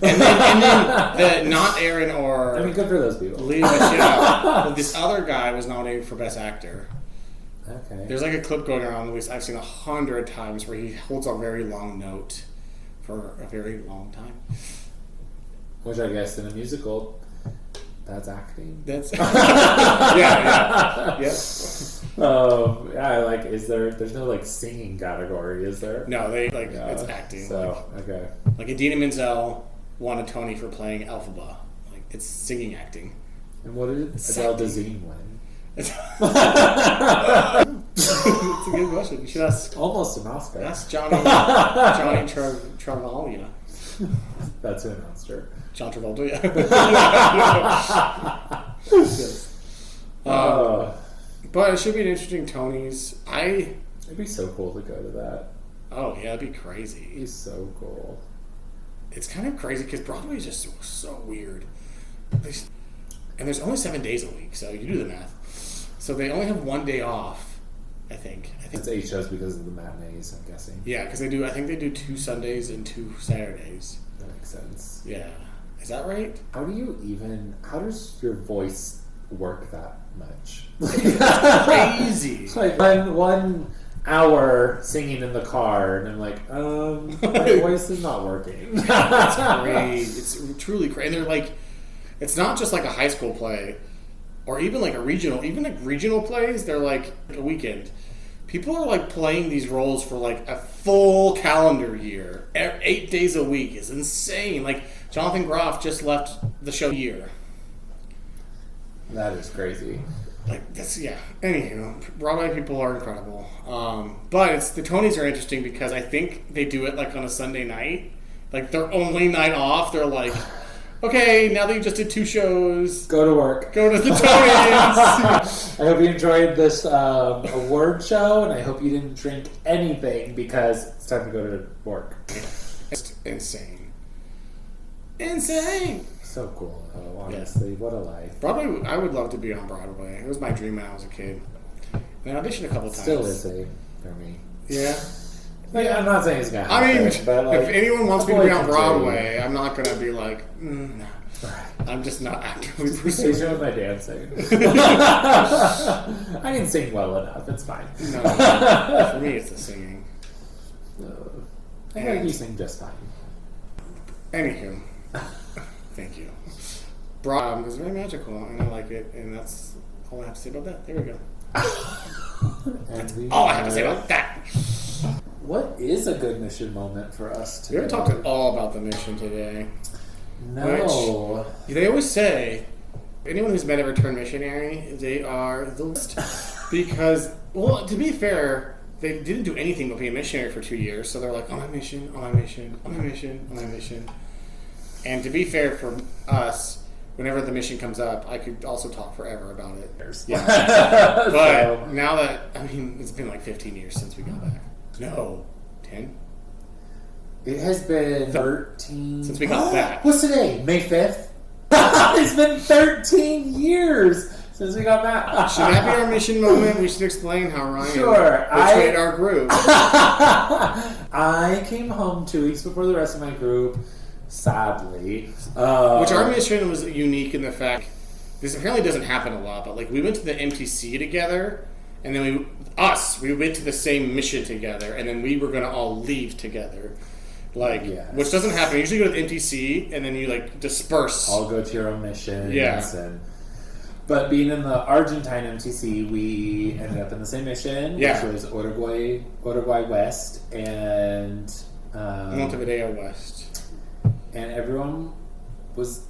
And then not Aaron or I mean, good for those people. Leo Michelle, but this other guy was nominated for Best Actor. Okay. There's like a clip going around, at least I've seen 100 times, where he holds a very long note for a very long time. Which I guess in a musical, that's acting. That's yeah. Yeah, like, there's no, like, singing category, is there? No, it's acting. So, okay. Like Idina Menzel won a Tony for playing Elphaba. Like, it's singing acting. And what did Adele Dazeem win? It's a good question. You should ask. Almost an Oscar. That's Johnny Travolta. That's who announced her. John Travolta, yeah. But it should be an interesting Tonys. It'd be so cool to go to that. Oh yeah, it'd be crazy. It'd be so cool. It's kind of crazy because Broadway is just so weird. And there's only 7 days a week, so you do the math. So they only have 1 day off, I think. It's 8 shows because of the matinees, I'm guessing. Yeah, because I think they do 2 Sundays and 2 Saturdays. That makes sense. Yeah. Is that right? How does your voice work that much? Crazy. It's like 1 hour singing in the car, and I'm like, my voice is not working. It's great. It's truly great. And they're like, it's not just like a high school play, or even like regional plays. They're like a weekend. People are like playing these roles for like a full calendar year. 8 days a week is insane. Like Jonathan Groff just left the show year. That is crazy. Like that's Anywho, Broadway people are incredible. But the Tonys are interesting because I think they do it like on a Sunday night, like their only night off. They're like, okay, now that you just did 2 shows, go to work. Go to the Tonys. I hope you enjoyed this award show, and I hope you didn't drink anything because it's time to go to work. It's insane. So cool, honestly. Yeah. What a life. Broadway, I would love to be on Broadway. It was my dream when I was a kid. And I auditioned a couple times. Still is for me. Yeah. Like, I'm not saying it's gonna happen. I mean, but like, if anyone wants me to be on Broadway, I'm not going to be like, no. I'm just not actively pursuing. They showed my dancing. I can sing well enough. It's fine. No, for me, it's the singing. I think you sing just fine. Anywho, thank you. Broadway is very magical, and I like it, and that's all I have to say about that. There we go. That's all I have to say about that. What is a good mission moment for us today? We haven't talked at all about the mission today. No. Which, they always say, anyone who's met a returned missionary, they are the least. Because, well, to be fair, they didn't do anything but be a missionary for 2 years, so they're like, on my mission, on my mission, on my mission, on my mission. And to be fair for us, whenever the mission comes up, I could also talk forever about it. Yeah. But now that, it's been like 15 years since we got back. No, 10? It has been 13. Since we got back. What's today? May 5th? It's been 13 years since we got back. Should that be our mission moment? We should explain how Ryan betrayed our group. I came home 2 weeks before the rest of my group, sadly. Which our mission was unique in the fact, this apparently doesn't happen a lot, but like we went to the MTC together, and then we went to the same mission together, and then we were going to all leave together. Like, yes. Which doesn't happen. You usually go to the MTC, and then you, like, disperse. All go to your own missions. Yeah. But being in the Argentine MTC, we ended up in the same mission, which was Uruguay West, and... Montevideo West. And everyone was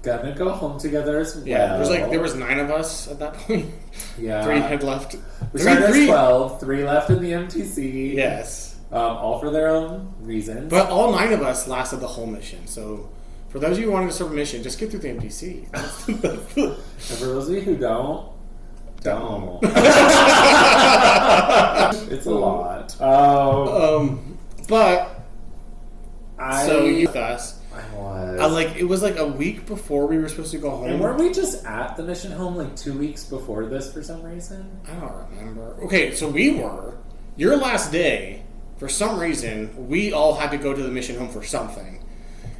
gonna go home together as well. Yeah, there was 9 of us at that point. Yeah. 3 had left. We started as 12, 3 left in the MTC. Yes. All for their own reasons. But all 9 of us lasted the whole mission. So, for those of you who wanted to serve a mission, just get through the MTC. And for those of you who don't. It's a lot. But so you with us. I was. It was like a week before we were supposed to go home. And weren't we just at the mission home like 2 weeks before this for some reason? I don't remember. Okay, so we were. Your last day, for some reason, we all had to go to the mission home for something.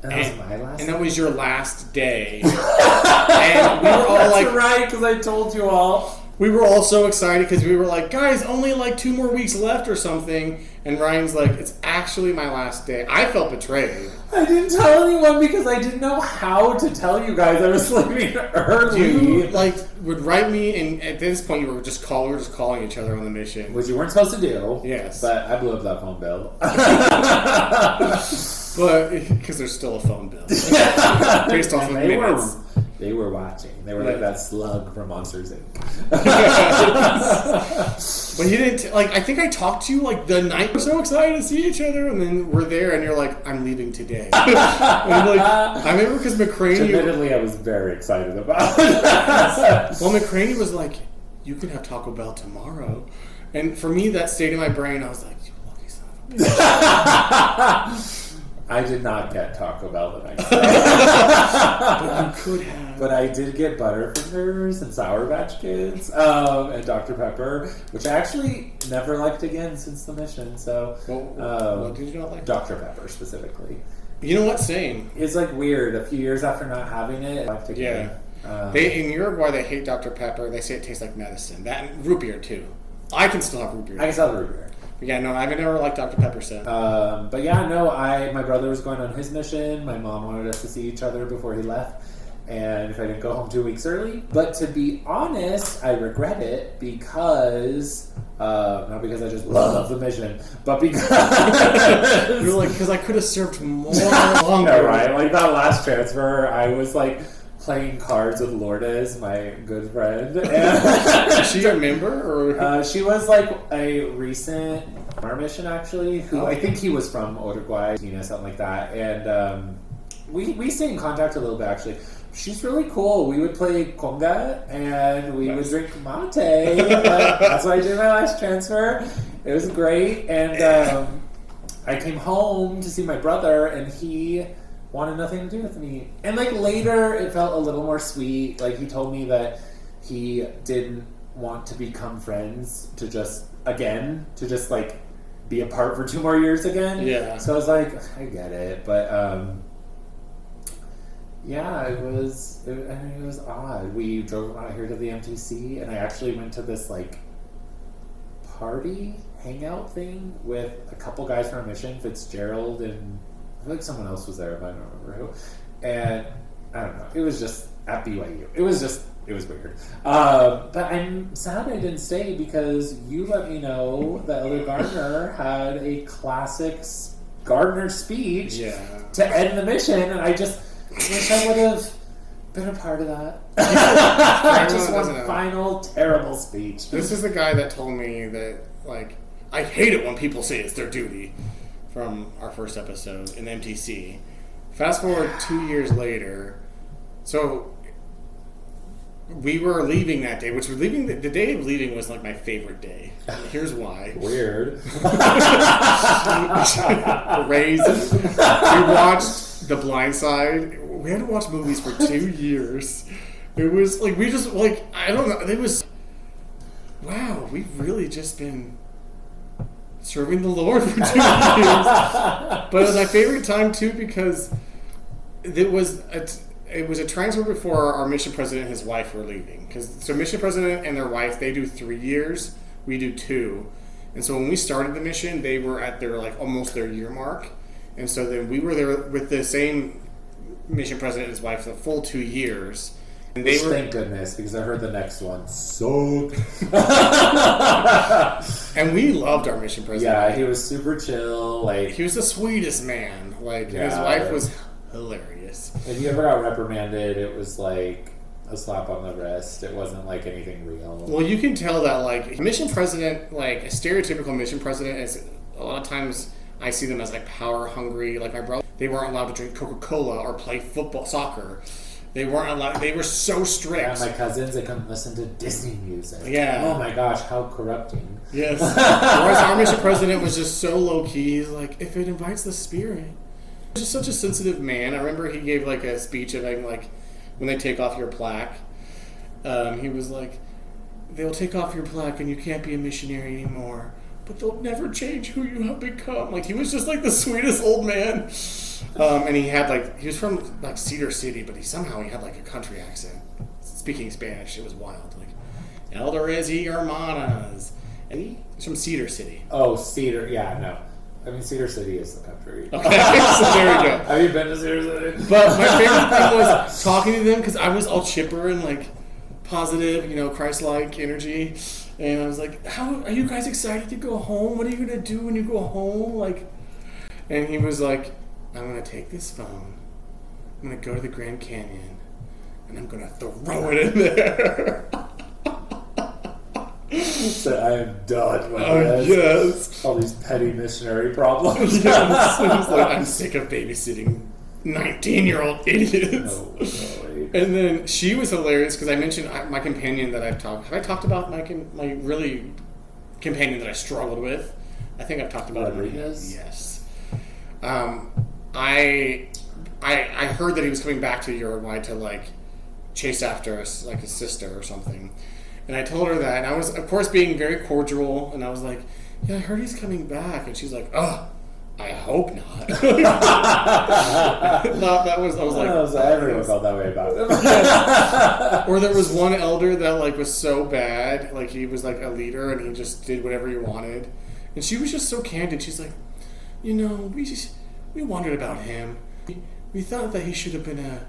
And that was my last and that was your last day. And we were all That's like, right, because I told you all. we were all so excited because we were like, guys, only like 2 more weeks left or something. And Ryan's like, it's actually my last day. I felt betrayed. I didn't tell anyone because I didn't know how to tell you guys. I was leaving early. You like would write me, and at this point, we were just calling each other on the mission, Which you weren't supposed to do. Yes. But I blew up that phone bill. but because there's still a phone bill based off of minutes. They were watching. They were like that slug from Monsters Inc. But you didn't like. I think I talked to you like the night. We're so excited to see each other, and then we're there, and you're like, "I'm leaving today." And like, I remember because McCraney. Admittedly, I was very excited about it. Well, McCraney was like, "You can have Taco Bell tomorrow," and for me, that stayed in my brain. I was like, "You lucky son of a bitch." I did not get Taco Bell the next day. But you could have. But I did get Butterfingers and Sour Patch Kids and Dr. Pepper, which I actually never liked again since the mission. So, what did you not like? Dr. Pepper specifically. You know what? Same. It's like weird. A few years after not having it, I liked it again. They in Uruguay they hate Dr. Pepper. They say it tastes like medicine. That and root beer too. I can still have root beer. I can still have root beer. Yeah, no, I've never liked Dr. Pepper so. But yeah, no, my brother was going on his mission. My mom wanted us to see each other before he left. And if I didn't go home 2 weeks early. But to be honest, I regret it because, not because I just love the mission, but because... You're like, because I could have served more longer. Yeah, right? Like that last transfer, I was like playing cards with Lourdes, my good friend. And Is she a member? Or? She was like a recent our mission actually, who I think he was from Uruguay, something like that. And we stayed in contact a little bit actually. She's really cool. We would play conga and we would drink mate. That's what I did my last transfer. It was great. And I came home to see my brother and he wanted nothing to do with me. And like later it felt a little more sweet. Like he told me that he didn't want to become friends to just like be apart for 2 more years again. Yeah. So I was like, I get it. But yeah, it was odd. We drove out here to the MTC and I actually went to this like party hangout thing with a couple guys from our mission, Fitzgerald and I feel like someone else was there, but I don't remember who. And I don't know. It was just at BYU. It was weird. But I'm sad I didn't stay because you let me know that Elder Gardner had a classic Gardner speech to end the mission, and I just wish I would have been a part of that. Just one final terrible speech. This is the guy that told me that, like, I hate it when people say it's their duty. From our first episode in MTC. Fast forward 2 years later, so we were leaving that day, which was leaving. The day of leaving was like my favorite day. Here's why. Weird. Crazy. We watched The Blind Side. We had to watch movies for 2 years. It was like we just like I don't know. It was wow. We've really just been serving the Lord for 2 years. But it was my favorite time too because it was a transfer before our mission president and his wife were leaving. So mission president and their wife, they do 3 years, we do 2. And so when we started the mission, they were at their like almost their year mark. And so then we were there with the same mission president and his wife the full 2 years. And they were, thank goodness, because I heard the next one sucked. And we loved our mission president. Yeah, he was super chill. Like he was the sweetest man. Like his wife was hilarious. If you ever got reprimanded, it was like a slap on the wrist. It wasn't like anything real. Well, you can tell that like mission president, like a stereotypical mission president, is a lot of times I see them as like power hungry. Like my brother, they weren't allowed to drink Coca-Cola or play football, soccer. They weren't allowed. They were so strict. Yeah, my cousins, they couldn't listen to Disney music. Yeah. Oh my gosh, how corrupting. Yes. Whereas our mission president was just so low key. He's like, if it invites the spirit. He's just such a sensitive man. I remember he gave like a speech of like when they take off your plaque. He was like, they'll take off your plaque and you can't be a missionary anymore, but they'll never change who you have become. Like he was just like the sweetest old man. And he was from like Cedar City, but he had like a country accent, speaking Spanish. It was wild. Like, Eldores y Hermanas, and he's from Cedar City. Oh, Cedar, yeah, no. I mean, Cedar City is the country. Okay, so there we go. Have you been to Cedar City? But my favorite thing was talking to them because I was all chipper and like positive, Christ-like energy. And I was like, "How are you guys excited to go home? What are you gonna do when you go home?" And he was like, "I'm gonna take this phone. I'm gonna go to the Grand Canyon, and I'm gonna throw it in there." So I am done with this. Yes. All these petty missionary problems. Yes. It was like, I'm sick of babysitting 19-year-old idiots. No. And then she was hilarious because I mentioned my companion that have I talked about my really companion that I struggled with? I think I've talked about Rodriguez? It. Yes. I heard that he was coming back to Uruguay to like chase after us, like his sister or something. And I told her that, and I was, of course, being very cordial, and I was like, "Yeah, I heard he's coming back." And she's like, "Oh, I hope not." Everyone felt that way about it. Or there was one elder that like was so bad, like he was like a leader, and he just did whatever he wanted. And she was just so candid. She's like, we wondered about him. We thought that he should have been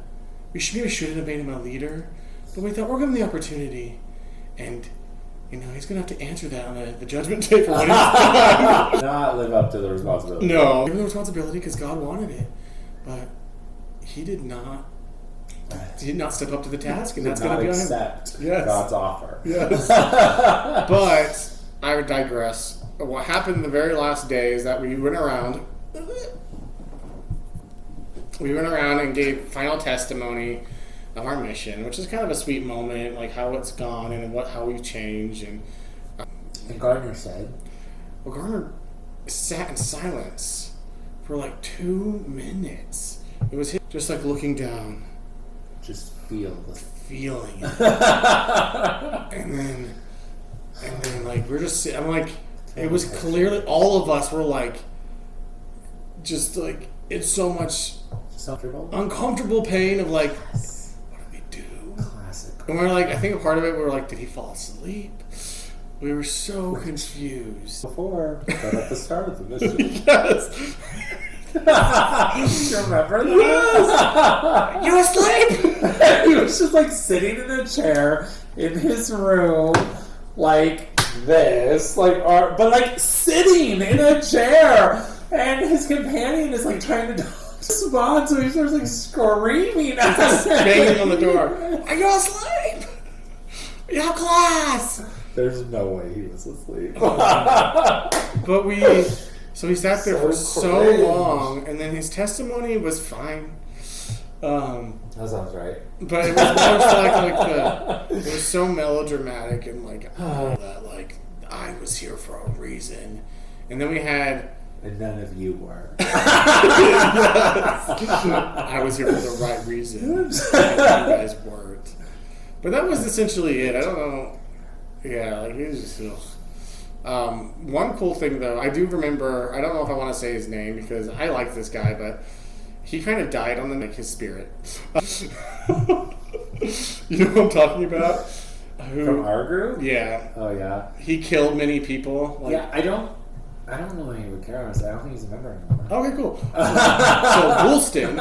we shouldn't have made him a leader, but we thought we'll give him the opportunity. And, he's going to have to answer that on the judgment day for what he's done. Not live up to the responsibility. No. Give him the responsibility because God wanted it. But he did not step up to the task, and that's going to be on him. Accept God's offer. Yes. But I would digress. What happened the very last day is that we went around and gave final testimony of our mission, which is kind of a sweet moment, like how it's gone and how we've changed. And Gardner said, well, Gardner sat in silence for like 2 minutes. It was just like looking down, just feeling it. and then like we're just I'm like, it was clearly all of us were like, just like it's so much uncomfortable pain of like, and we're like, I think a part of it, we were like, did he fall asleep? We were so confused. Before, but at the start of the mission. Yes. You remember that? You asleep? He was just like sitting in a chair in his room, like this, but like sitting in a chair, and his companion is like trying to respond, so he starts like screaming at us, banging on the door. Are you asleep? You have class. There's no way he was asleep. But we sat there for so long, and then his testimony was fine. That sounds right. But it was more like it was so melodramatic and like that, like I was here for a reason, and then we had. And none of you were. I was here for the right reason. And you guys weren't. But that was essentially it. I don't know. Yeah, like it was just. One cool thing though, I do remember. I don't know if I want to say his name because I like this guy, but he kind of died on his spirit. You know what I'm talking about? From our group? Yeah. Oh yeah. He killed many people. Like, yeah, I don't know why he would care. Honestly, I don't think he's a member anymore. Okay, cool. So Woolston,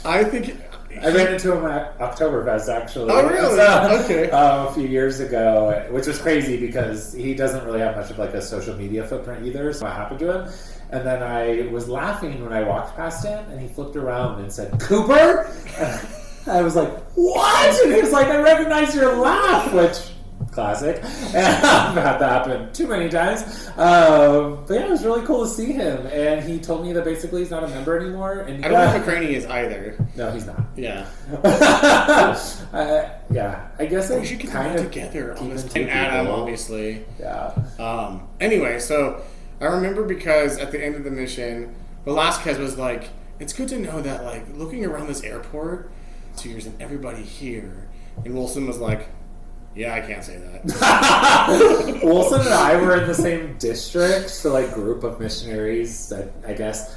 I think I ran into him at Oktoberfest actually. Oh really? Okay. A few years ago, which was crazy because he doesn't really have much of like a social media footprint either. So what happened to him? And then I was laughing when I walked past him, and he flipped around and said, "Cooper." And I was like, "What?" And he was like, "I recognize your laugh," which. Classic. I've had that happen too many times. But yeah, it was really cool to see him. And he told me that basically he's not a member anymore. And I don't know if McCraney is either. No, he's not. Yeah. Yeah, I guess we should get them together on this. And Adam, obviously. Yeah. Anyway, so I remember because at the end of the mission, Velasquez was like, it's good to know that, like, looking around this airport, 2 years and everybody here. And Wilson was like, yeah, I can't say that. Wilson and I were in the same district, so like group of missionaries, I guess.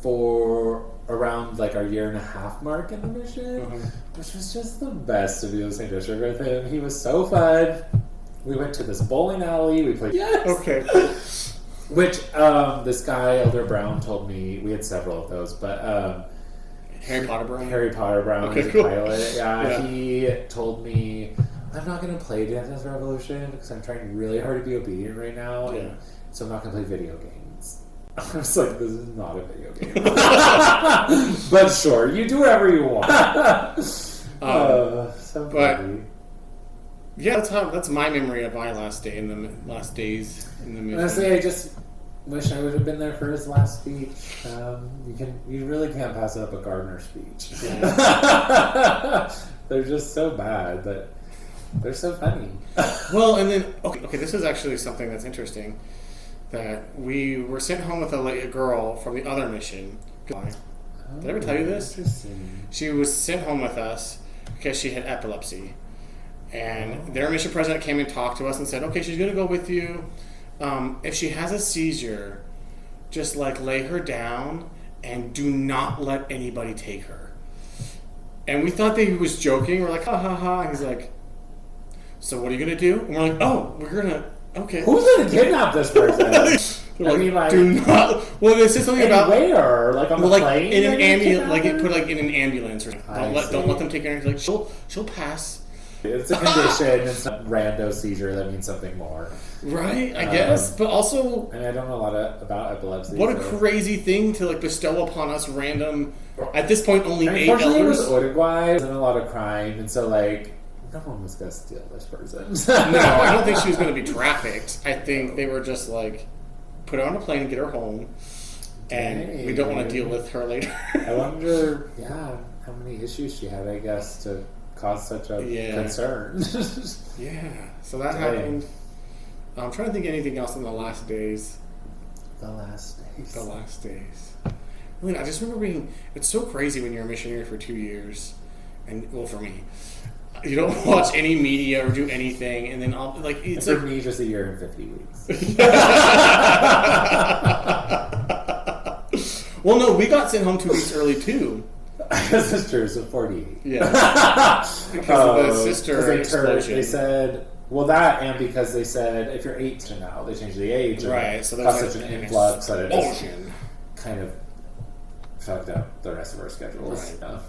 for around like our 1.5 year mark in the mission, which was just the best to be in the same district with him. He was so fun. We went to this bowling alley. We played. Yes. Okay. Which this guy Elder Brown told me, we had several of those, but Harry Potter Brown. Harry Potter Brown Okay, is a cool. pilot. Yeah, he told me, I'm not going to play Dance Dance Revolution because I'm trying really hard to be obedient right now, and so I'm not going to play video games. I was like, this is not a video game. But sure, you do whatever you want. So funny. Yeah, that's my memory of my last days in the mission. Honestly, I just wish I would have been there for his last speech. You really can't pass up a Gardner speech. Yeah. They're just so bad, but they're so funny. Well, and then okay, this is actually something that's interesting. That we were sent home with a girl from the other mission. Did I ever tell you this? She was sent home with us because she had epilepsy. And their mission president came and talked to us and said, okay, she's going to go with you. If she has a seizure, just like lay her down and do not let anybody take her. And we thought that he was joking. We're like, ha ha ha. And he's like, so what are you going to do? And we're like, oh, we're going to, okay. Who's going to kidnap this person? I mean, like, do not. Well, they said something about where, like on the plane, in an ambulance, like it put like in an ambulance, or don't let them take her. Like she'll pass. It's a condition. It's a rando seizure that means something more, right? I guess, but also, and I don't know a lot about epilepsy. What a crazy thing to like bestow upon us, random. At this point, only 8 unfortunately, elders. It was Uruguay, and a lot of crime, and so like no one was gonna steal this person. No, I don't think she was going to be trafficked. I think they were just like put her on a plane and get her home, and we don't want to deal with her later. I wonder, how many issues she had. I guess to cause such a concern. Yeah, so that happened. I'm trying to think of anything else in the last days. The last days. I mean, I just remember it's so crazy when you're a missionary for 2 years, and well, for me, you don't watch any media or do anything, and then it's for me, just a year and 50 weeks. Well, no, we got sent home 2 weeks early too. This is true, so 48. Yeah. Because of the sister explosion. They said, well, that, and because they said, if you're 18 now, they changed the age. Right, so there's such an influx that it just kind of fucked up the rest of our schedules. Right.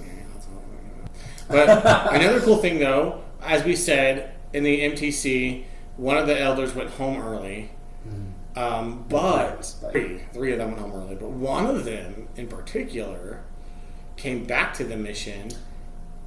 But another cool thing, though, as we said, in the MTC, one of the elders went home early. But three of them went home early. But one of them, in particular, came back to the mission.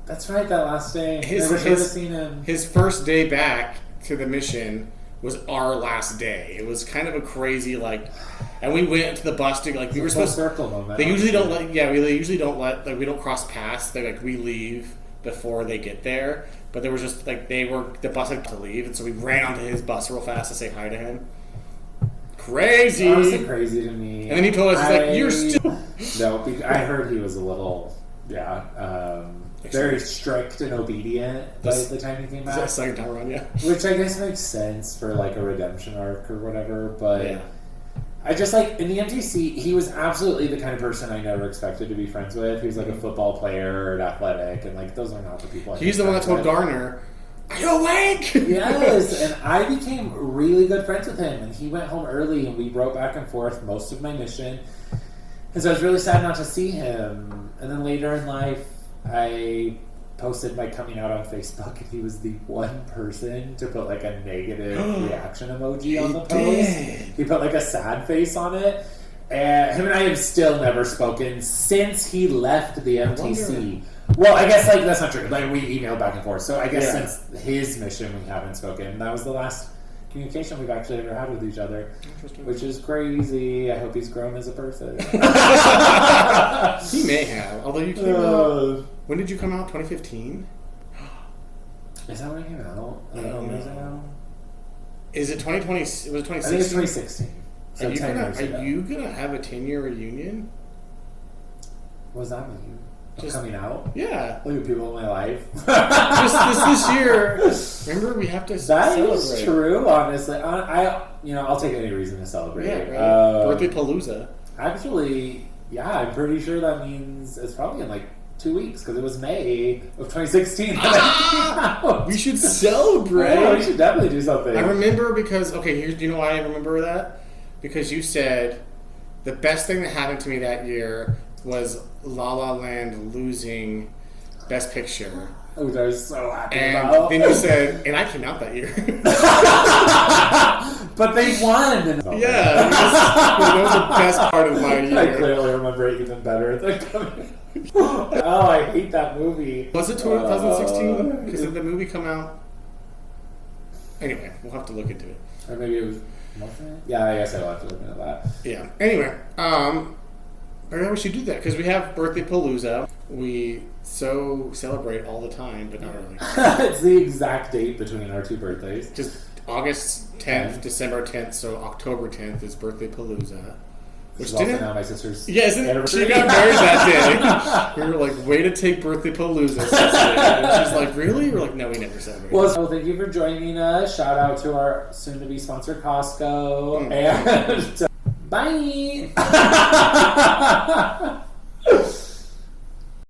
That's right, that last day. Never should have seen him. His first day back to the mission was our last day. It was kind of a crazy, and we went to the bus to, we were supposed to... circle moment. They usually don't let, they usually don't let, we don't cross paths. We leave before they get there. But there was just, the bus had to leave, and so we ran onto his bus real fast to say hi to him. Crazy! Honestly crazy to me. And then he told us, you're still... No, I heard he was a little, very strict and obedient by the time he came back. That second time around, Which I guess makes sense for, a redemption arc or whatever, but... I just, in the MTC, he was absolutely the kind of person I never expected to be friends with. He was, a football player and athletic, and, those are not the people I He's the one that told Garner, are you awake? Yes, and I became really good friends with him, and he went home early, and we wrote back and forth most of my mission. And so I was really sad not to see him. And then later in life, I posted my coming out on Facebook, and he was the one person to put a negative reaction emoji on the post. He put a sad face on it. And him and I have still never spoken since he left the MTC. Well, I guess that's not true. We emailed back and forth. So I guess since his mission we haven't spoken. That was the last communication we've actually ever had with each other, which is crazy. I hope he's grown as a person. He may have. Although you came out. When did you come out? 2015? Is that when I came out? I don't know. Is it 2020? Was it 2016? I think it's 2016. So are you gonna have a 10-year reunion? What does that mean? Coming out? Yeah. Look at people in my life. just this year. Remember, we have to celebrate. That is true, honestly. I'll take any reason to celebrate. Yeah, right. Birthday Palooza. Actually, Yeah, I'm pretty sure that means it's probably in like 2 weeks because it was May of 2016 that it came out. We should celebrate. Yeah, we should definitely do something. I remember because, okay, do you know why I remember that? Because you said the best thing that happened to me that year was La La Land losing Best Picture. Which I was so happy And about. then you said, and I came out that year. But they won! Yeah, that was the best part of my year. I clearly remember it even better. Oh, I hate that movie. Was it 2016? Because did the movie come out? Anyway, we'll have to look into it. Or maybe it was... Yeah, I guess I'll have to look into that. Yeah. Anyway, maybe we should do that because we have Birthday Palooza. We celebrate all the time, but not really. It's the exact date between our two birthdays. Just August 10th, December 10th, so October 10th is Birthday Palooza. Which also now my sister's anniversary. She got married that day. We were like, way to take Birthday Palooza. And she's like, really? We're like, no, we never celebrate. Well, so thank you for joining us. Shout out to our soon-to-be sponsor, Costco. And bye!